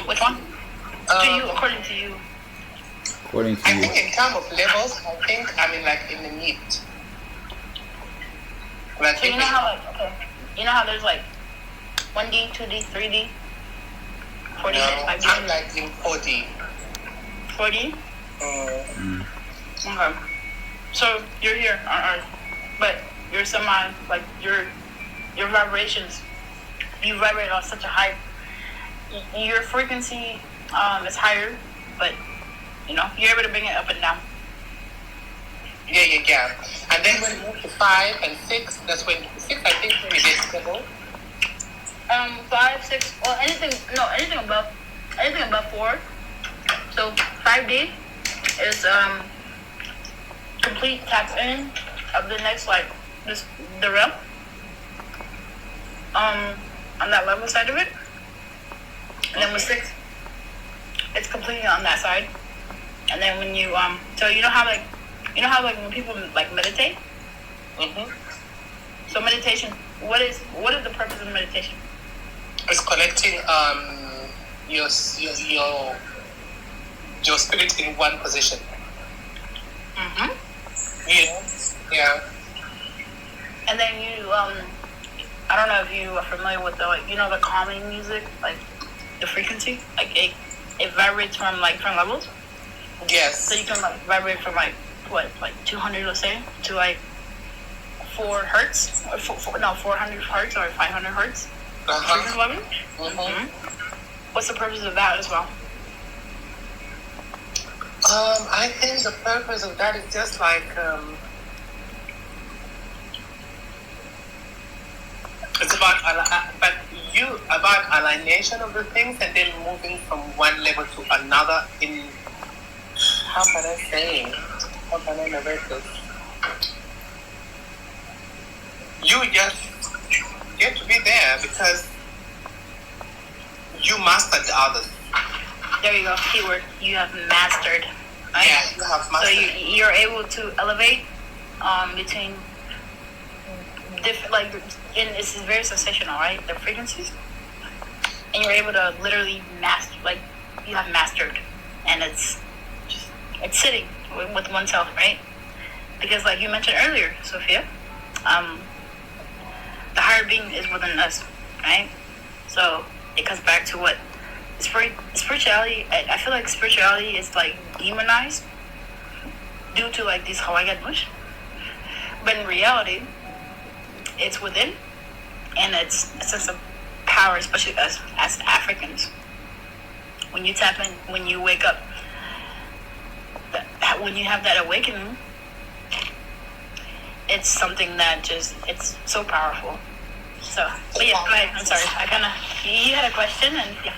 S1: Which one? According to you.
S2: According to
S4: I
S2: you.
S4: think in terms of levels, I think I'm in the mid. Like,
S1: So you know how there's like 1D, 2D, 3D, 4D,
S4: no,
S1: 5D?
S4: I'm like in 4D.
S1: 4D? Okay. So you're here on Earth, but you're like your vibrations, you vibrate on such a high, your frequency is higher, but you're able to bring it up and down.
S4: Yeah. And then when you move to 5 and 6, that's when 6 I think maybe is stable.
S1: 5, 6, well anything above 4. So 5D is complete tap in of the next the realm. On that level side of it. And then with 6, it's completely on that side. And then when you so you know how when people meditate?
S4: Mm-hmm.
S1: So meditation, what is the purpose of meditation?
S4: It's connecting your spirit in one position.
S1: Mm-hmm.
S4: Yeah.
S1: And then you I don't know if you are familiar with the calming music, like the frequency, like it vibrates from levels.
S4: Yes.
S1: So you can vibrate from 200, let's say, to 4 hertz, or 400 hertz or 500 hertz. Frequency level.
S4: Mm-hmm.
S1: What's the purpose of that as well?
S4: I think the purpose of that is just like it's about alignation of the things and then moving from one level to another in how can I narrate this? You just get to be there because you mastered the others.
S1: There you go. Keyword. You have mastered. Right?
S4: Yeah, you have mastered.
S1: So you're able to elevate between different, it's very sensational, right? The frequencies, and you're able to literally master, you have mastered, and it's sitting with oneself, right? Because like you mentioned earlier, Sophia, the higher being is within us, right? So it comes back to what spirituality. I feel like spirituality is demonized due to these Hawaiian bush, but in reality, it's within, and it's a sense of power, especially us as Africans. When you tap in, when you wake up, when you have that awakening, it's something that it's so powerful. So, but yeah, go ahead. I'm sorry. You had a question, and yeah.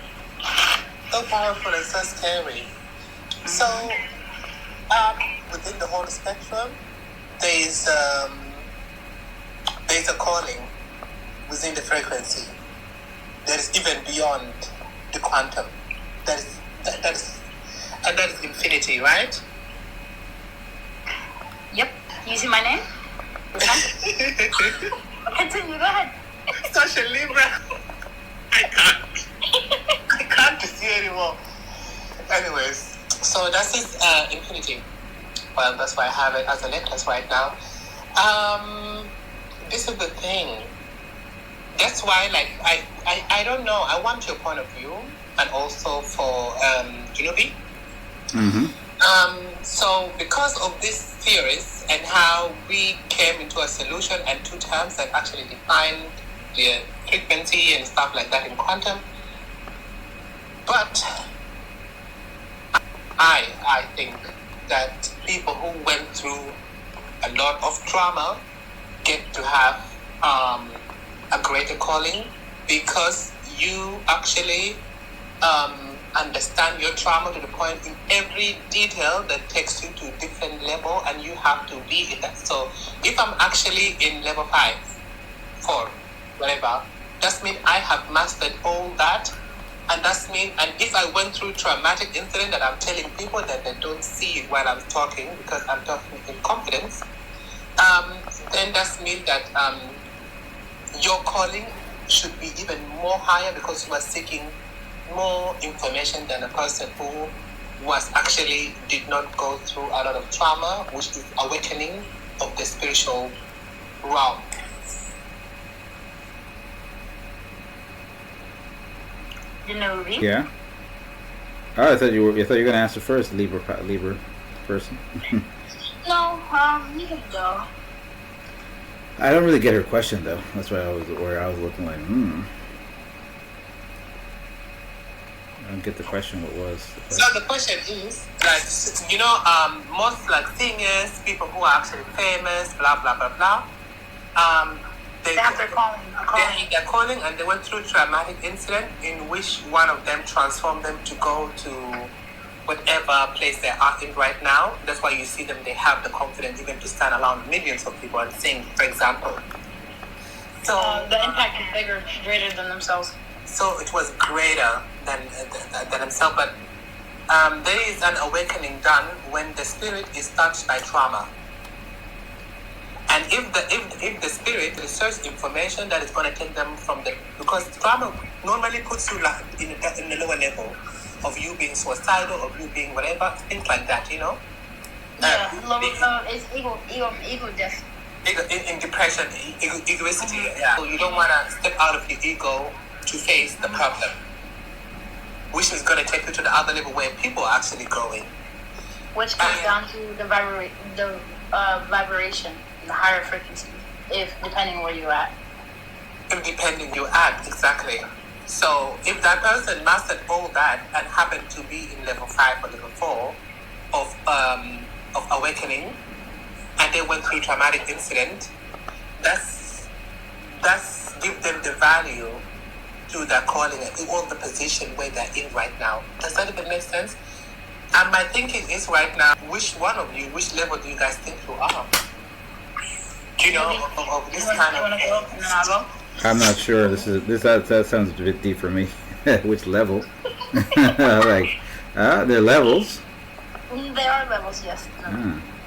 S4: So powerful and so scary. Mm-hmm. So, within the whole spectrum, there's a calling within the frequency that is even beyond the quantum. That is infinity, right?
S1: Yep. You see my name? Continue. Go ahead.
S4: Such a Libra. I can't see anymore. Anyways, so that is infinity. Well, that's why I have it as a necklace right now. This is the thing. That's why, I don't know. I want your point of view, and also for Junobi.
S2: Mm-hmm.
S4: So, because of these theories and how we came into a solution and 2 terms that actually define the frequency and stuff like that in quantum. But I think that people who went through a lot of trauma get to have a greater calling, because you actually understand your trauma to the point in every detail that takes you to a different level, and you have to be in that. So if I'm actually in level 5, 4, whatever, that means I have mastered all that. And that's mean, and if I went through traumatic incident that I'm telling people that they don't see it while I'm talking, because I'm talking in confidence, then that means that your calling should be even more higher, because you are seeking more information than a person who was actually did not go through a lot of trauma, which is awakening of the spiritual realm.
S1: You know Lee?
S2: Yeah. Oh, I thought you were gonna answer first, Libra person.
S1: No, you can go.
S2: I don't really get her question though. That's why I was looking like, I don't get the question. What was the question?
S4: So the question is, like, most like singers, people who are actually famous, blah blah blah blah. They
S1: have their calling.
S4: They're calling, and they went through traumatic incident in which one of them transformed them to go to whatever place they are in right now. That's why you see them, they have the confidence even to stand around millions of people and sing, for example. So
S1: the impact is bigger, greater than themselves.
S4: So it was greater than themselves, but there is an awakening done when the spirit is touched by trauma. And if the spirit research information that is going to take them from the, because trauma normally puts you like in the lower level of you being suicidal, of you being whatever, things like that, you know.
S1: It's ego death.
S4: In depression, egoicity. Yeah. So you don't want to step out of your ego to face the problem, which is going to take you to the other level where people are actually growing.
S1: Which comes down to the vibration. The higher frequency, depending where you're at.
S4: Depending you're at, exactly. So if that person mastered all that and happened to be in level 5 or level 4 of awakening, and they went through traumatic incident, that's give them the value to their calling and all the position where they're in right now. Does that even make sense? And my thinking is right now, which level do you guys think you are? You know, of this kind of.
S2: I'm not sure. That sounds a bit deep for me. Which level? Like, there are levels.
S1: There are levels, yes.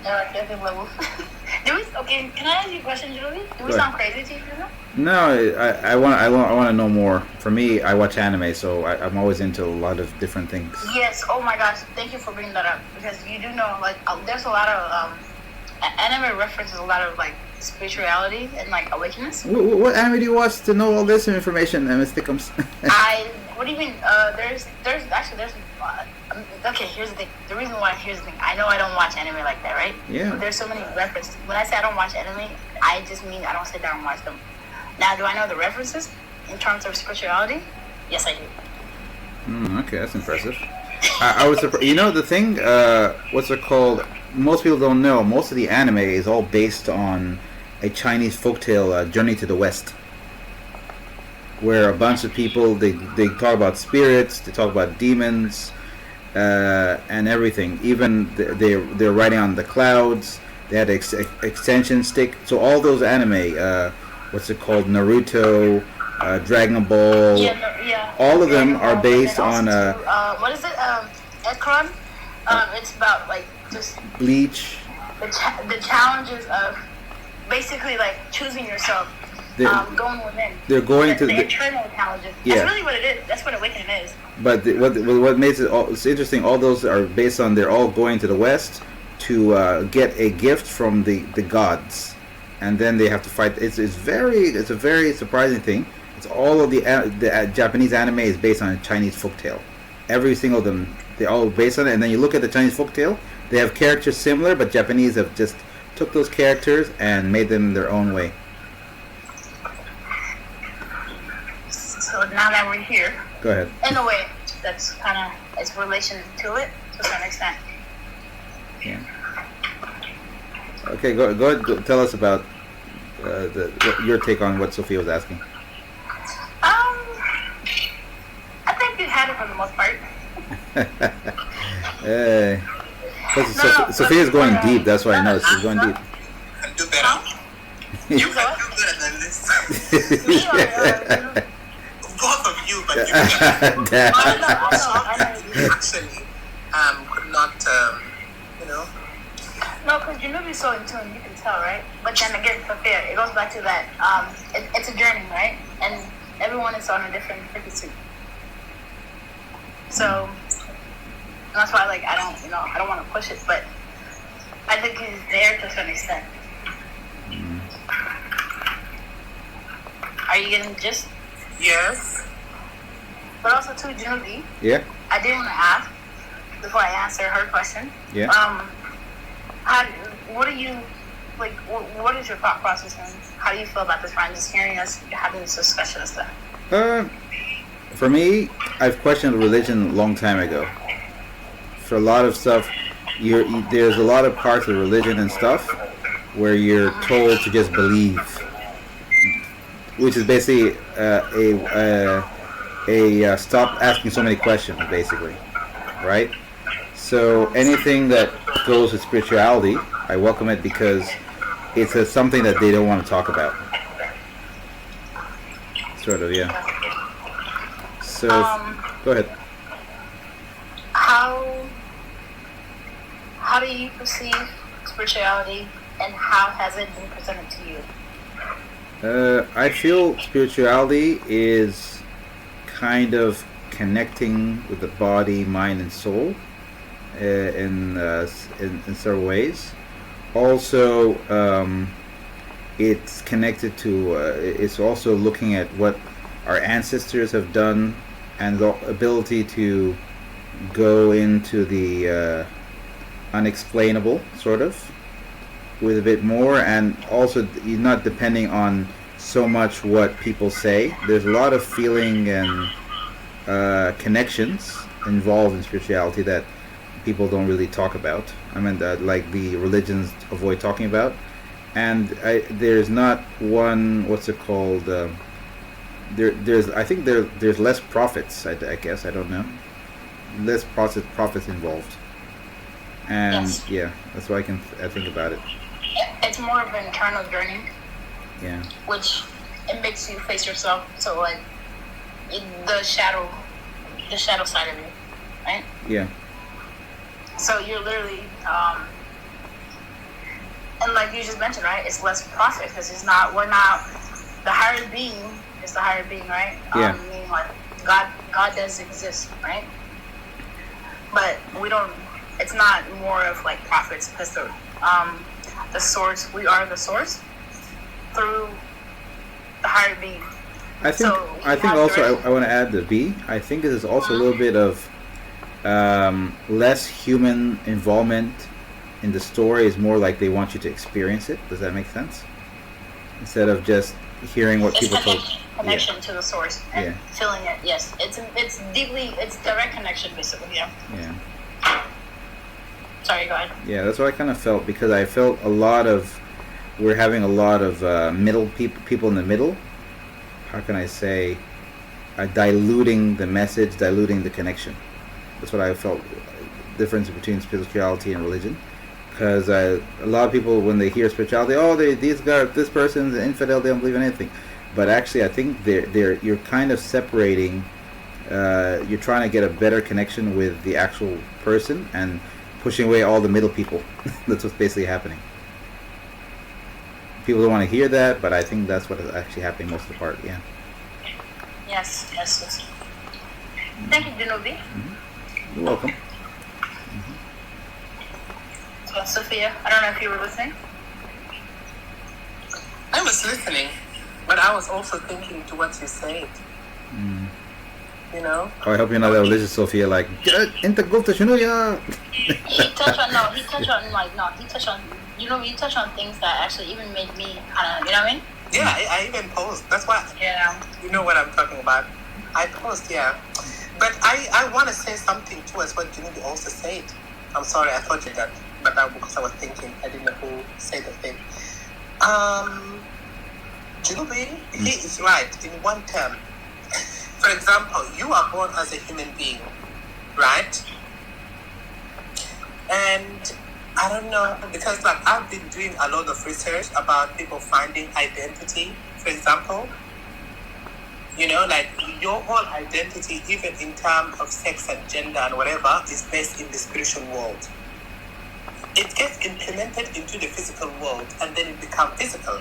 S1: There are different levels. Can I ask you a question, Julie? Do we sound crazy to you?
S2: No, I want to know more. For me, I watch anime, so I'm always into a lot of different things.
S1: Yes. Oh my gosh! Thank you for bringing that up, because you do know, like, there's a lot of anime references a lot of like spirituality and like awakeness.
S2: What anime do you watch to know all this information, Miss Thickums?
S1: What do you mean? There's okay, here's the thing. Here's the thing. I know I don't watch anime like that, right?
S2: Yeah.
S1: But there's so many references. When I say I don't watch anime, I just mean I don't sit down and watch them. Now, do I know the references in terms of spirituality? Yes, I do.
S2: Okay, that's impressive. I was surprised. You know the thing? What's it called? Most people don't know. Most of the anime is all based on a Chinese folktale, Journey to the West, where a bunch of people they talk about spirits, they talk about demons, and everything. Even they're riding on the clouds. They had an extension stick. So all those anime, what's it called? Naruto, Dragon Ball.
S1: Yeah.
S2: All of them are based on
S1: what is it? Ekron. It's about like just
S2: Bleach.
S1: The challenges of basically like choosing yourself, going within.
S2: They're going to
S1: the internal challenges.
S2: Yeah.
S1: That's really what it is. That's what awakening is.
S2: But what makes it's interesting, all those are based on they're all going to the West to get a gift from the gods, and then they have to fight. It's a very surprising thing. It's all of the Japanese anime is based on a Chinese folktale. Every single of them, they're all based on it. And then you look at the Chinese folktale, they have characters similar, but Japanese have just took those characters and made them their own way.
S1: but now that we're here,
S2: Go ahead.
S1: in a way, that's kind of its relation to it to a certain extent.
S2: Yeah. Okay, go ahead. Tell us about your take on what Sophia was asking.
S1: I think you had it for the most part.
S2: Sophia's going deep. That's why I know she's going deep.
S4: Can do better. You can do better than this. Both of you, but you can. Actually, could not,
S1: No, because Janubi's so in tune, you can tell, right? But then again, Sophia, it goes back to that. It's a journey, right? And everyone is on a different frequency. So that's why, like, I don't want to push it, but I think he's there to a certain extent. Are you getting the gist?
S4: Yes.
S1: But also too, Janubi.
S2: Yeah.
S1: I did want to ask before I answer her question.
S2: Yeah.
S1: What are you like? What is your thought process, and how do you feel about this? Ryan, just hearing us having this discussion and stuff.
S2: For me, I've questioned religion a long time ago. For a lot of stuff, there's a lot of parts of religion and stuff where you're told to just believe, which is basically stop asking so many questions, basically, right? So anything that goes with spirituality, I welcome it because it's something that they don't want to talk about. Sort of, yeah. So, go ahead.
S1: How do you perceive spirituality, and how has it been presented to you?
S2: I feel spirituality is kind of connecting with the body, mind, and soul in several ways. Also, it's connected to. It's also looking at what our ancestors have done and the ability to go into the unexplainable, sort of, with a bit more, and also you're not depending on so much what people say. There's a lot of feeling and connections involved in spirituality that people don't really talk about. I mean, like the religions avoid talking about. And there's not one, what's it called? I think there's less prophets. I guess, I don't know. Less prophets involved. And
S1: yes.
S2: Yeah, that's what I think about it.
S1: It's more of an internal journey.
S2: Yeah.
S1: Which it makes you face yourself. So like the shadow side of you, right?
S2: Yeah.
S1: So you're literally, and like you just mentioned, right? It's less profit because we're not the higher being is the higher being, right?
S2: Yeah.
S1: Meaning like God does exist, right? But we don't. It's not more of like profits because the source. We are the source through the higher being.
S2: I think also I want to add the B. I think it is also a little bit of less human involvement in the story. Is more like they want you to experience it. Does that make sense? Instead of just hearing what people told.
S1: Connection to the source and feeling it. Yes, it's direct connection basically. Yeah.
S2: Yeah.
S1: Sorry, go ahead.
S2: Yeah, that's what I kind of felt, because I felt we're having a lot of middle people in the middle. How can I say? Diluting the message, diluting the connection. That's what I felt. Difference between spirituality and religion, because a lot of people, when they hear spirituality, this person's an infidel, they don't believe in anything. But actually, I think you're kind of separating. You're trying to get a better connection with the actual person and pushing away all the middle people. That's what's basically happening. People don't want to hear that, but I think that's what is actually happening most of the part. Yeah.
S1: Yes. Thank you, Junobi.
S2: Mm-hmm. You're welcome.
S1: So, Sophia, I don't know if you were listening.
S4: I was listening, but I was also thinking to what you said.
S2: Mm.
S4: You know?
S2: Oh, I hope you're not that religious, Sophia. Like, into Gupta Shunuya.
S1: He touched on things that actually even made me kind of, you know what I mean?
S4: Yeah, I even posed. That's why.
S1: Yeah.
S4: You know what I'm talking about. I paused, yeah. But I want to say something towards what Junubi also said. I'm sorry, I thought you that, but because I was thinking, I didn't know who said the thing. Junubi, he is right in one term. For example, you are born as a human being, right? And I don't know, because like I've been doing a lot of research about people finding identity, for example. You know, like your whole identity, even in terms of sex and gender and whatever, is based in the spiritual world. It gets implemented into the physical world and then it becomes physical.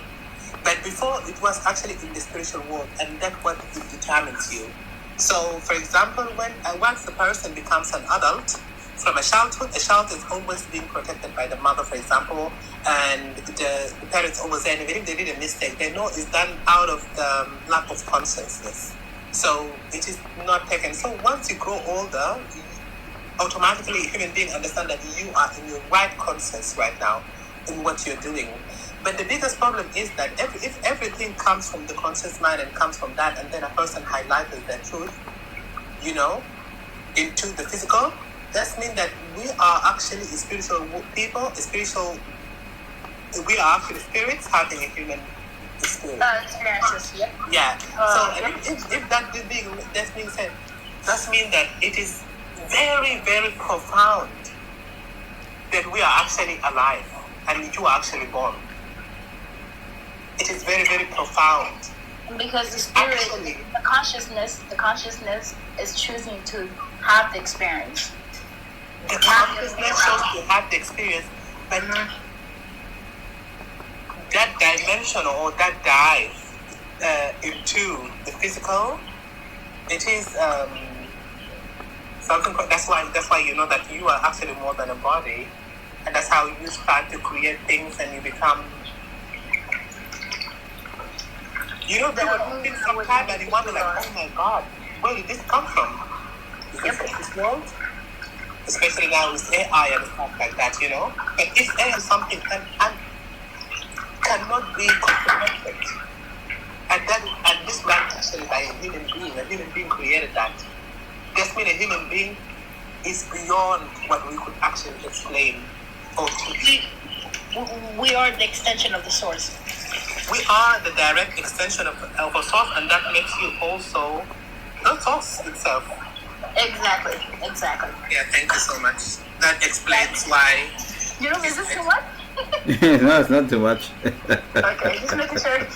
S4: But before, it was actually in the spiritual world, and that's what it determines you. So, for example, when once the person becomes an adult, from a childhood is always being protected by the mother, for example, and the parents always say, even if they did a mistake, they know it's done out of the lack of consciousness. So it is not taken. So once you grow older, automatically a human being understand that you are in your right conscience right now in what you're doing. But the biggest problem is that if everything comes from the conscious mind and comes from that, and then a person highlights the truth, you know, into the physical, that means that we are actually spiritual people, we are actually spirits having a human experience.
S1: Experiences, yeah.
S4: Yeah. So if that being said, that means that it is very, very profound that we are actually alive and you are actually born. It is very, very profound.
S1: Because the spirit, actually, the consciousness is choosing to have the experience.
S4: The consciousness shows to have the experience, but that dimension or that dive into the physical, it is something. That's why you know that you are actually more than a body, and that's how you start to create things and you become. You know, there are things sometimes that you wonder, like, oh my God, where did this come from? Is this world? Especially now with AI and stuff like that, you know. But if AI is something and cannot be comprehended, and this man actually by a human being created that. This means a human being is beyond what we could actually explain or teach.
S1: We are the extension of the source.
S4: We are the direct extension of a source, and that makes you also the source itself.
S1: Exactly.
S4: Yeah, thank you so much. That explains why.
S1: You know, is this too much?
S2: No, it's not too much.
S1: Okay, just making sure.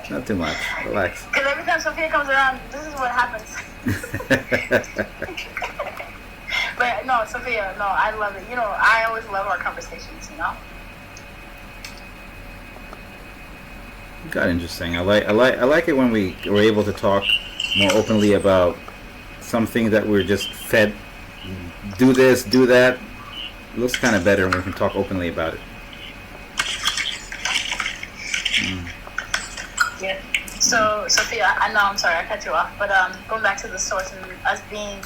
S2: Not too much. Relax.
S1: Because every time Sophia comes around, this is what happens. But no, Sophia, no, I love it. You know, I always love our conversations, you know?
S2: Got interesting. I like it when we were able to talk more openly about something that we're just fed. Do this, do that. It looks kind of better when we can talk openly about it.
S1: Yeah. So, Sophia, I know, I'm sorry, I cut you off, but going back to the source and us being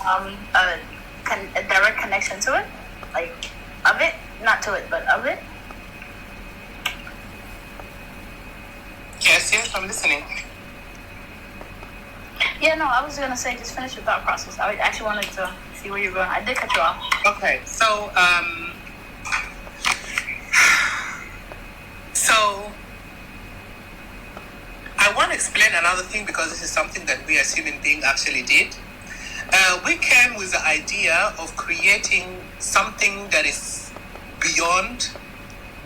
S1: a direct connection to it, like, of it, not to it, but of it.
S4: Yes, I'm listening.
S1: Yeah, no, I was going to say, just finish your thought process. I actually wanted to see where you're going. I did cut you off.
S4: Okay, so I want to explain another thing because this is something that we as human beings actually did. We came with the idea of creating something that is beyond.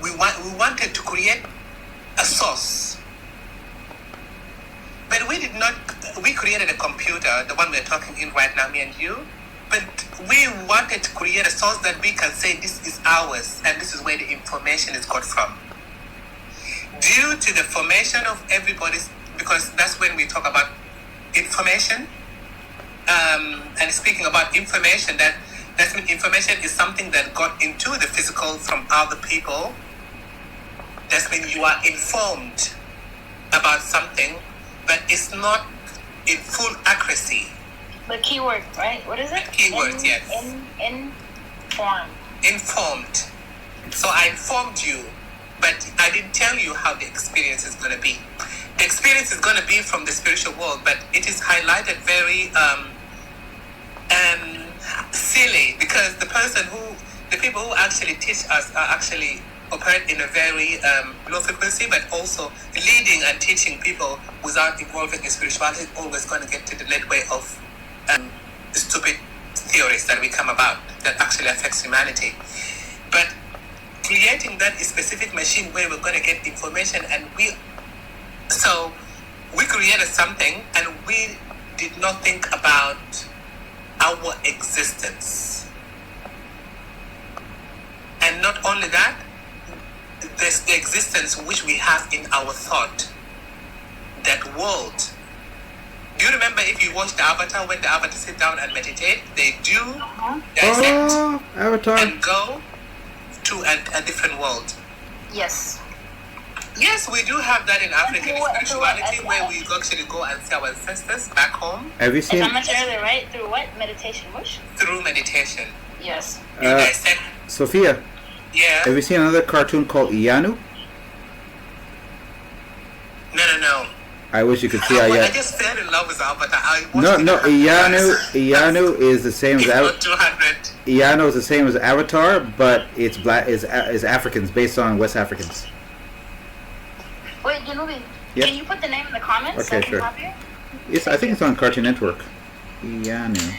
S4: We wanted to create a source. But we created a computer, the one we're talking in right now, me and you. But we wanted to create a source that we can say this is ours and this is where the information is got from. Due to the formation of everybody's, because that's when we talk about information, and speaking about information, that means information is something that got into the physical from other people. That means you are informed about something, but it's not in full accuracy.
S1: The keyword, right? What is it?
S4: Keyword, yes. Informed. So I informed you, but I didn't tell you how the experience is going to be. experience is going to be from the spiritual world, but it is highlighted very silly because the people who actually teach us are actually operate in a very low frequency, but also leading and teaching people without involving in spirituality is always going to get to the lead way of stupid theories that we come about that actually affects humanity. But creating that specific machine where we're going to get information, and we created something and we did not think about our existence. And not only that, there's the existence which we have in our thought, that world. Do you remember if you watch the Avatar, when the Avatar sit down and meditate, they do dissect
S2: Avatar.
S4: and go to a different world?
S1: Yes.
S4: Yes, we do have that in African spirituality where we actually go and see our ancestors back home.
S2: Have you seen?
S1: As I mentioned earlier, right? Through what? Meditation, Bush?
S4: Through meditation.
S1: Yes.
S4: You dissect.
S2: Sophia,
S4: Yeah.
S2: have you seen another cartoon called Ianu?
S4: No.
S2: I wish you could see
S4: I
S2: Ianu.
S4: just fell in love with Avatar.
S2: No, Ianu is the same as
S4: Avatar. 200.
S2: Ianu is the same as Avatar, but it's black is Africans based on West Africans.
S1: Wait, Janubi,
S2: Yep.
S1: can you put the name in the comments?
S2: Okay, sure. Yes, I think it's on Cartoon Network. Ianu.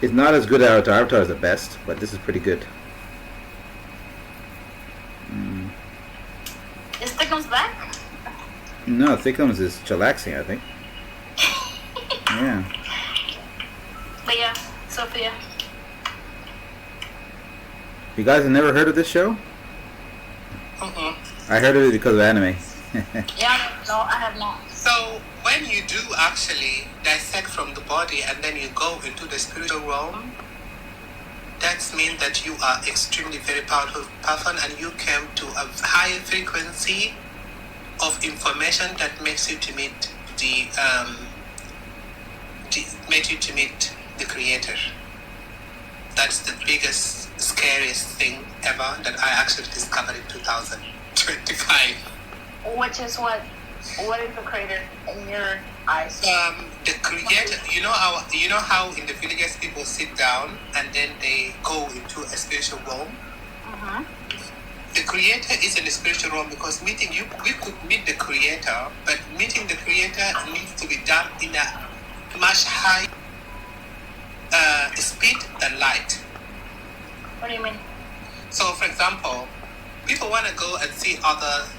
S2: It's not as good as Avatar. Avatar is the best, but this is pretty good.
S1: Is Thickums back?
S2: No, Thickums is chillaxing, I think. Yeah.
S1: But yeah, Sophia.
S2: You guys have never heard of this show? I heard of it because of anime.
S1: Yeah, no, I have not.
S4: So when you do actually dissect from the body and then you go into the spiritual realm, that means that you are extremely very powerful person and you came to a higher frequency of information that makes you to meet the creator. That's the biggest, scariest thing ever that I actually discovered in 2025.
S1: Which is what? What is the creator in your eyes?
S4: The creator, you know how in the villages people sit down and then they go into a spiritual realm. The creator is in the spiritual realm because we could meet the creator, but meeting the creator needs to be done in a much higher speed than light.
S1: What do you mean?
S4: So, for example, people want to go and see other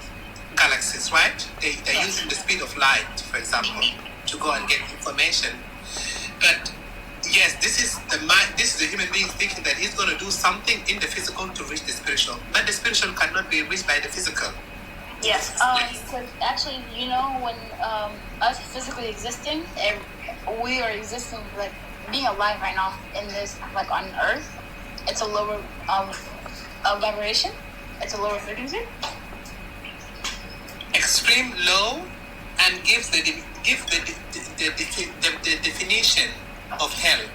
S4: galaxies, right? They're using the speed of light, for example, to go and get information. But yes, this is the human being thinking that he's going to do something in the physical to reach the spiritual. But the spiritual cannot be reached by the physical.
S1: Yes. Because actually, when us physically existing, we are existing, like being alive right now in this, like on Earth, it's a lower vibration. It's a lower frequency.
S4: Extreme low, and gives the definition of hell.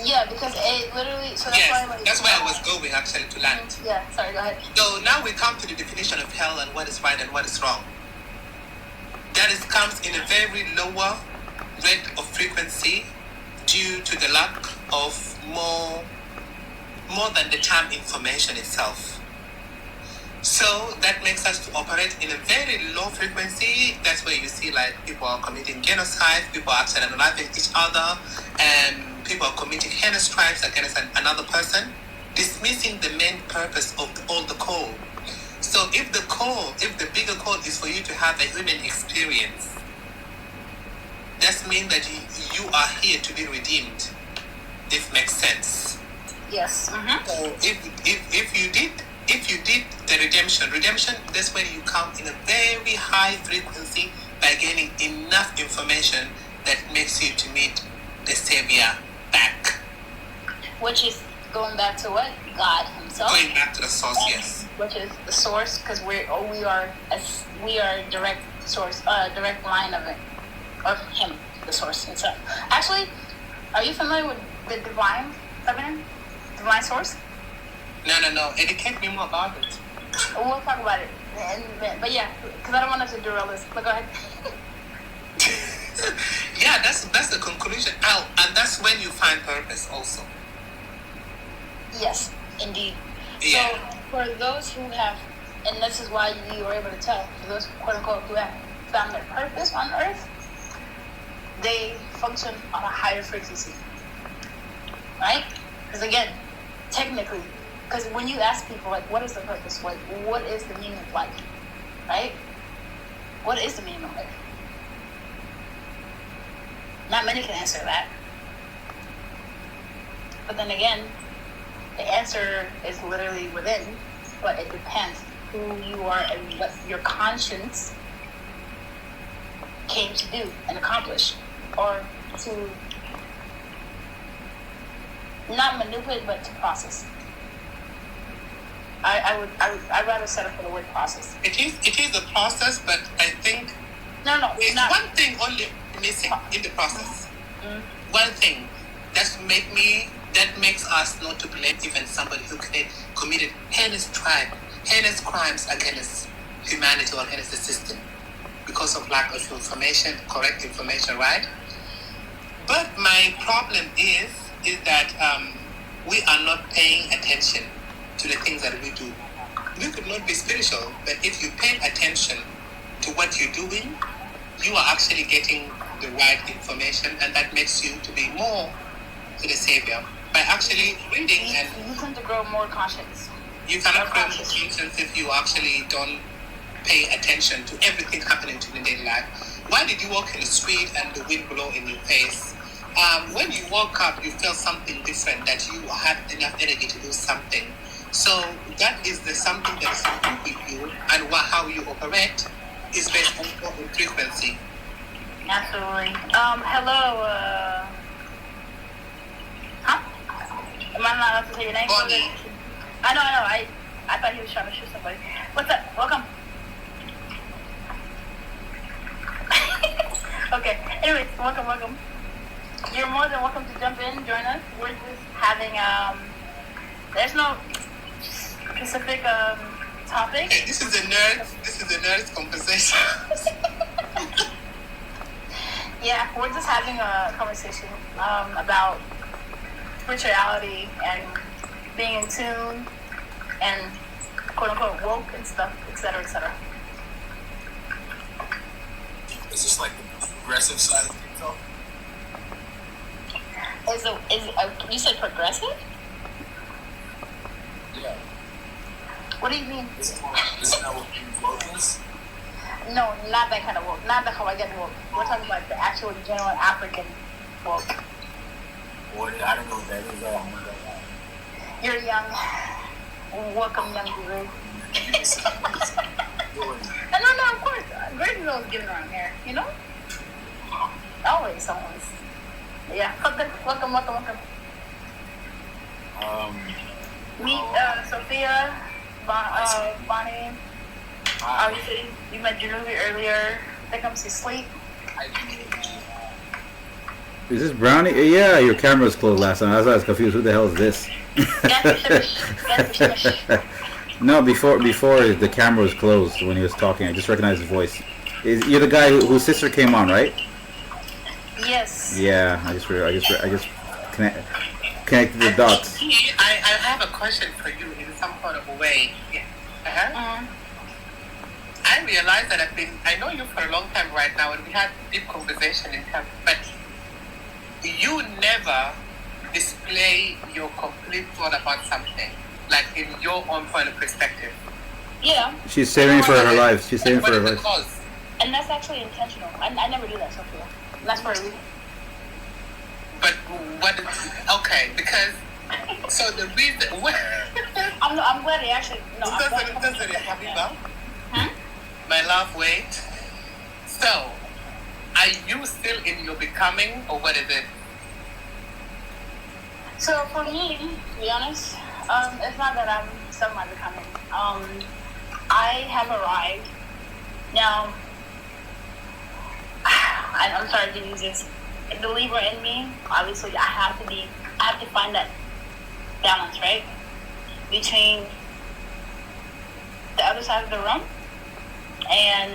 S1: Yeah, because it literally. So that's
S4: yes,
S1: why.
S4: That's where I was going actually to land.
S1: Yeah. Sorry. Go ahead.
S4: So now we come to the definition of hell and what is right and what is wrong. That comes in a very lower rate of frequency due to the lack of more than the time information itself. So that makes us to operate in a very low frequency. That's where you see like people are committing genocide, people are actually unaliving each other, and people are committing heinous crimes against another person, dismissing the main purpose of all the call. So if the bigger call is for you to have a human experience, that means that you are here to be redeemed. This makes sense.
S1: Yes.
S4: So if you did the redemption, that's when you come in a very high frequency by gaining enough information that makes you to meet the Savior back.
S1: Which is going back to what? God Himself.
S4: Going back to the source, yes.
S1: Which is the source, because we are direct source, direct line of it, of Him, the source Himself. Actually, are you familiar with the divine feminine, divine source?
S4: No. Educate me more about it.
S1: We'll talk about it but yeah, because I don't want us to derail this. But go ahead.
S4: Yeah, that's the conclusion. Oh, and that's when you find purpose also.
S1: Yes, indeed.
S4: Yeah.
S1: So for those who have, and this is why you were able to tell, for those quote unquote who have found their purpose on Earth, they function on a higher frequency, right? Because again, technically, because when you ask people like, what is the purpose? Like, what is the meaning of life? Right? What is the meaning of life? Not many can answer that. But then again, the answer is literally within, but it depends who you are and what your conscience came to do and accomplish, or to not manipulate, but to process. I'd rather settle for the word process.
S4: It is a process, but I think
S1: No,
S4: there's
S1: not
S4: one thing only missing in the process. One thing that makes us not to blame even somebody who committed heinous crimes against humanity or against the system because of lack of information, correct information, right? But my problem is that we are not paying attention to the things that we do. We could not be spiritual, but if you pay attention to what you're doing, you are actually getting the right information, and that makes you to be more to the Savior by actually reading. And
S1: you tend to grow more conscious.
S4: you cannot grow more conscious if you actually don't pay attention to everything happening to the daily life. Why did you walk in the street and the wind blow in your face? When you woke up, you felt something different, that you had enough energy to do something. So that is the something that is happening with you, and how you operate is based on frequency.
S1: Absolutely. Hello. Huh? Am I not allowed to say your name?
S4: Bonnie.
S1: I know. I thought he was trying to shoot somebody. What's up? Welcome. Okay. Anyways, welcome. You're more than welcome to jump in, join us. We're just having there's no specific topic.
S4: Hey, this is a nerd conversation.
S1: Yeah, we're just having a conversation about spirituality and being in tune and quote unquote woke and stuff, etc., etc.
S5: Is this like the progressive side of things, though?
S1: You said progressive?
S5: Yeah.
S1: What do you mean?
S5: Isn't that what being woke is?
S1: No, not that kind of woke. Not the Hawaiian woke. We're talking about the actual general African woke.
S5: Or I don't know what that is. I don't know that.
S1: You're young. Welcome, young guru. No, of course. Grace is always given around here, you know? Always. Yeah. Welcome. Meet Sophia, Bonnie. Obviously, you met Janubi earlier. That comes to sleep.
S2: Is this Brownie? Yeah, your camera was closed last time. I was confused. Who the hell is this? No, before the camera was closed when he was talking. I just recognized his voice. You're the guy whose sister came on, right?
S1: Yes.
S2: Yeah, I just connected the dots.
S4: I have a question for you in some sort of a way. I realized that I know you for a long time right now, and we had deep conversation in terms, but you never display your complete thought about something, like in your own point of perspective.
S1: Yeah.
S2: She's saving for her life. She's saving for her life.
S4: Cause?
S1: And that's actually intentional. I never do that, Sophia. That's for a reason.
S4: But what is okay? Because so the reason.
S1: I'm glad he actually. No, I'm glad.
S4: My love, wait. So, are you still in your becoming, or what is it?
S1: So for me, to be honest, it's not that I'm still in my becoming. I have arrived. Now, I'm sorry to use this. The Libra in me, obviously, I have to find that balance, right? Between the other side of the room and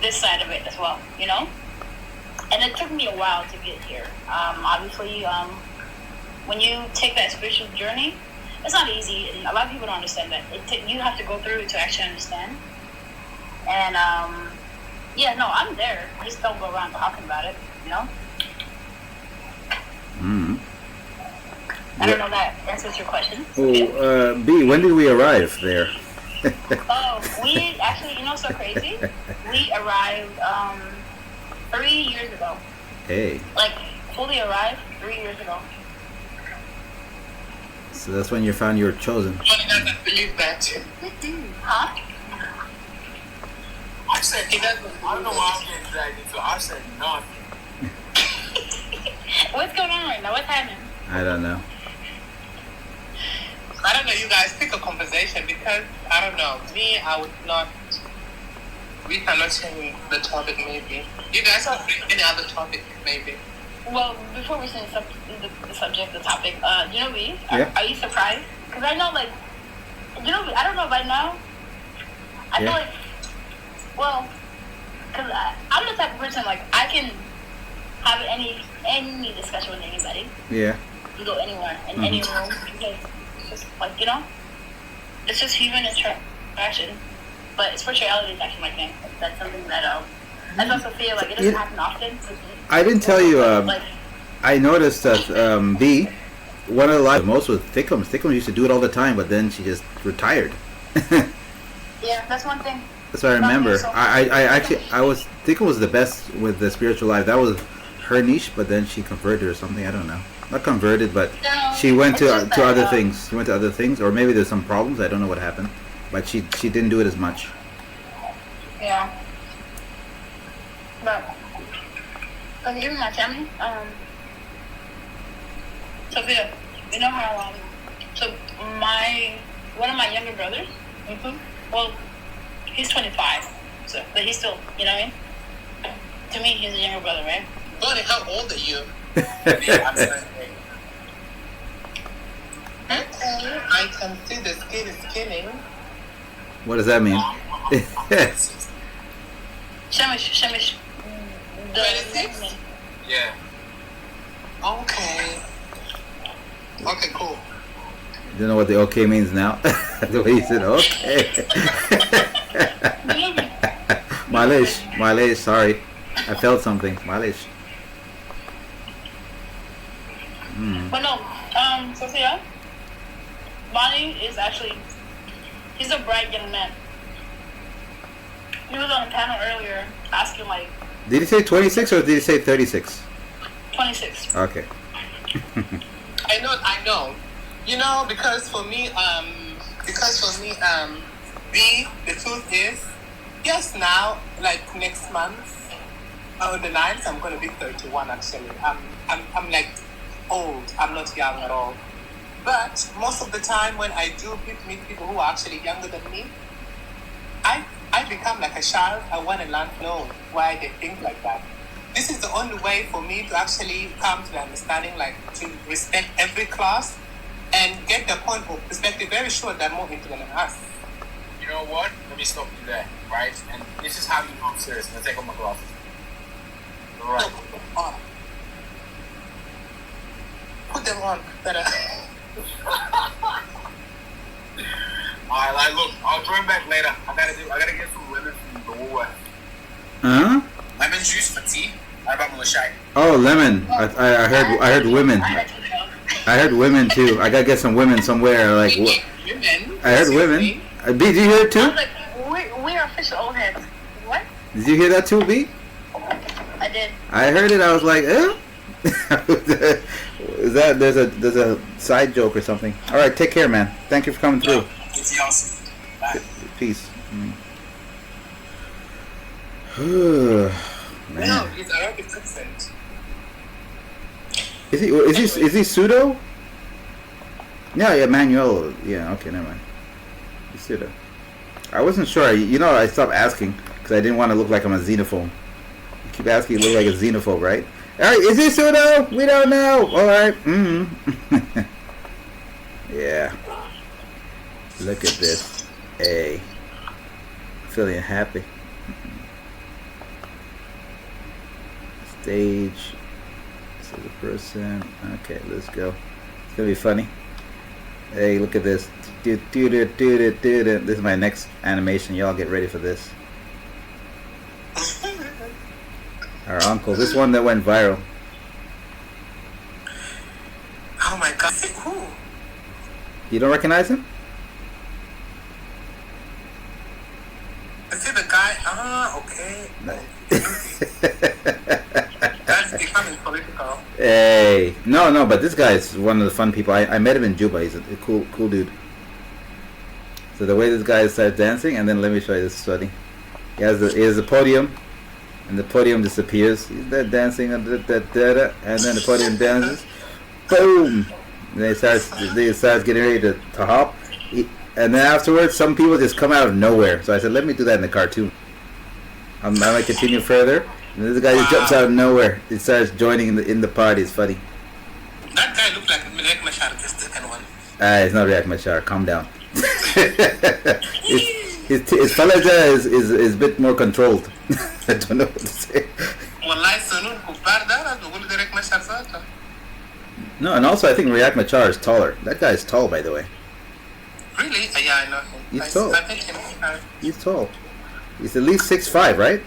S1: this side of it as well, you know. And it took me a while to get here. Obviously, when you take that spiritual journey, it's not easy, and a lot of people don't understand that. You have to go through it to actually understand. And yeah, no, I'm there. I just don't go around talking about it, you know. I don't know if that answers your question.
S2: Oh, B, when did we arrive there?
S1: We actually, you know, so crazy. We arrived 3 years ago.
S2: Hey.
S1: Like, fully arrived 3 years ago.
S2: So that's when you found you were chosen.
S4: I cannot believe that.
S1: Huh?
S5: I said, I don't know why I'm getting dragged into. I said nothing.
S1: What's going on right now? What's happening?
S2: I don't know.
S4: I don't know, you guys pick a conversation because, I don't know, me, I would not, we cannot change the topic maybe. You guys can pick any other topic maybe.
S1: Well, before we change the subject, the topic, you know me?
S2: Yeah.
S1: Are you surprised? Because I know, like, you know me, I don't know by now. I feel like, well, because I'm the type of person, like, I can have any discussion with anybody.
S2: Yeah.
S1: You go anywhere, in any room, because it's just, like, you know, it's just human interaction. But spirituality is actually my thing. That's something that I also feel like it doesn't happen often.
S2: I didn't tell you,
S1: like,
S2: I noticed that B, one of the lives most was Thickums. Thickums used to do it all the time, but then she just retired.
S1: Yeah, that's one thing.
S2: That's what I remember. I was Thickums was the best with the spiritual life. That was her niche, but then she converted or something. I don't know. Not converted, but she went to other things. She went to other things, or maybe there's some problems. I don't know what happened, but she didn't do it as much.
S1: Yeah. But even my family, Sophia, you know how so one of my younger brothers, well, he's 25, so but he's still, you know what I mean? To me, he's a younger brother, right?
S4: Bonnie, how old are you? I can see the skin is skinning.
S2: What does that mean?
S1: Shemish.
S4: 26?
S5: Yeah.
S4: Okay. Okay, cool.
S2: You don't know what the okay means now? The way you said okay. Malish, sorry. I felt something. Malish.
S1: But no, Sophia, Bonnie is actually, he's a bright young man. He was on a panel earlier asking like...
S2: Did he say 26 or did he say 36?
S1: 26.
S2: Okay.
S4: I know. You know, because for me, the truth is, yes, now, like next month, on the 9th, I'm gonna be 31 actually. I'm like old. I'm not young at all. But most of the time when I do meet people who are actually younger than me, I become like a child. I want to learn why they think like that. This is the only way for me to actually come to the understanding, like to respect every class and get the point of perspective. Very sure they're more intelligent than us.
S5: You know what? Let me stop you there, right? And this is how you know I'm serious. I'm gonna take off my glasses. Right.
S4: Put them on better.
S5: Alright, like, look, I'll join back later. I gotta get some lemon from the Woolworth.
S2: Huh?
S5: Lemon juice for tea. How about Malashai?
S2: Oh, lemon. I heard women. I heard women too. I gotta get some women somewhere. Like
S4: Women?
S2: I heard women. B, did you hear it too?
S1: I was like, we're official old heads. What?
S2: Did you hear that too, B?
S1: I did.
S2: I heard it. I was like, eh? Is that there's a side joke or something? All right, take care, man. Thank you for coming through.
S5: It's awesome. Bye.
S2: Peace. Man.
S4: No, he's Arabic accent.
S2: Is he pseudo? Yeah, Manuel. Yeah, okay, never mind. He's pseudo. I wasn't sure. You know, I stopped asking because I didn't want to look like I'm a xenophobe. You keep asking, you look like a xenophobe, right? All right, is he pseudo? We don't know. All right. Yeah. Look at this. Hey. Feeling happy. stage. This is a person. Okay, let's go. It's gonna be funny. Hey, look at this. This is my next animation. Y'all get ready for this. Our uncle. This one that went viral.
S4: Oh my God. Who?
S2: You don't recognize him?
S4: Is it the guy? Okay. That's becoming political.
S2: Hey, no, but this guy is one of the fun people. I met him in Juba. He's a cool dude. So the way this guy starts dancing, and then let me show you this study. He has a podium, and the podium disappears. He's there dancing, and then the podium dances. Boom! And then he starts getting ready to hop. And then afterwards, some people just come out of nowhere. So I said, let me do that in the cartoon. I'm gonna continue further. And this guy just jumps out of nowhere. He starts joining in the party. It's funny.
S4: That guy looked like Riek Machar, the second one.
S2: It's not Riek Machar. Calm down. his falaja is a bit more controlled. I don't know what to say. No, and also I think Riek Machar is taller. That guy is tall, by the way.
S4: Really? Yeah, I know him.
S2: He's tall.
S4: I met him.
S2: He's tall. He's at least 6'5", right?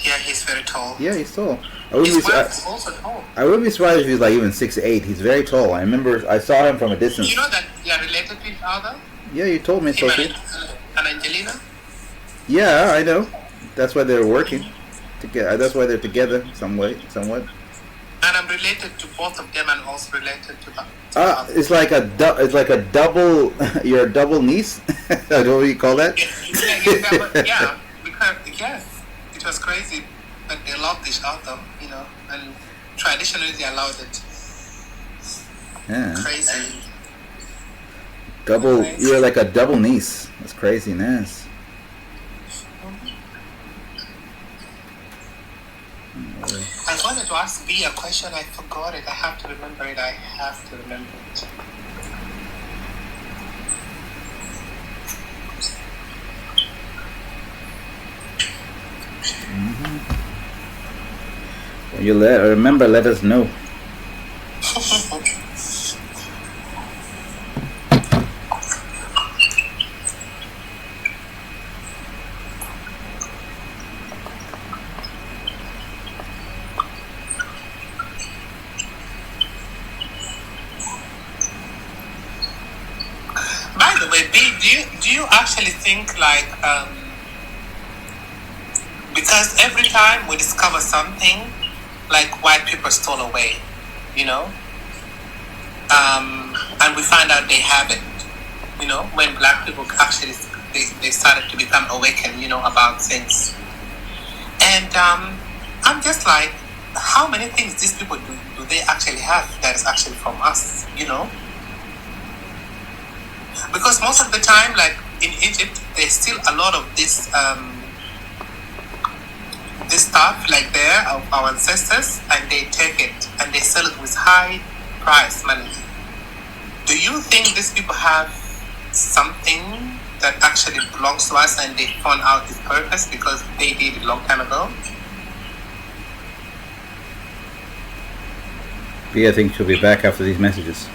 S4: Yeah, he's very tall.
S2: Yeah, he's tall.
S4: His wife is also tall.
S2: I wouldn't be surprised if he's like even 6'8". He's very tall. I remember I saw him from a distance.
S4: You know that they are related to each other?
S2: Yeah, you told me, Sophie.
S4: And Angelina?
S2: Yeah, I know. That's why they're working together. That's why they're together somewhat.
S4: And I'm related to both of them, and also related to them.
S2: It's like a double. You're a double niece. I don't know what you call that.
S4: Yeah, because yes, it was crazy, but they loved each other, and traditionally they allowed it.
S2: Yeah.
S4: Crazy.
S2: Double. You're like a double niece. That's craziness.
S4: I wanted to ask B a question. I forgot it. I have to remember it.
S2: When you remember, let us know.
S4: By the way, B, do you actually think because every time we discover something, like white people stole away, and we find out they have it, when black people actually they started to become awakened, about things, and I'm just like, how many things these people do they actually have that is actually from us, Because most of the time, like in Egypt, there's still a lot of this stuff like there of our ancestors, and they take it and they sell it with high price money. Do you think these people have something that actually belongs to us, and they found out its purpose because they did it a long time ago?
S2: I think she'll be back after these messages.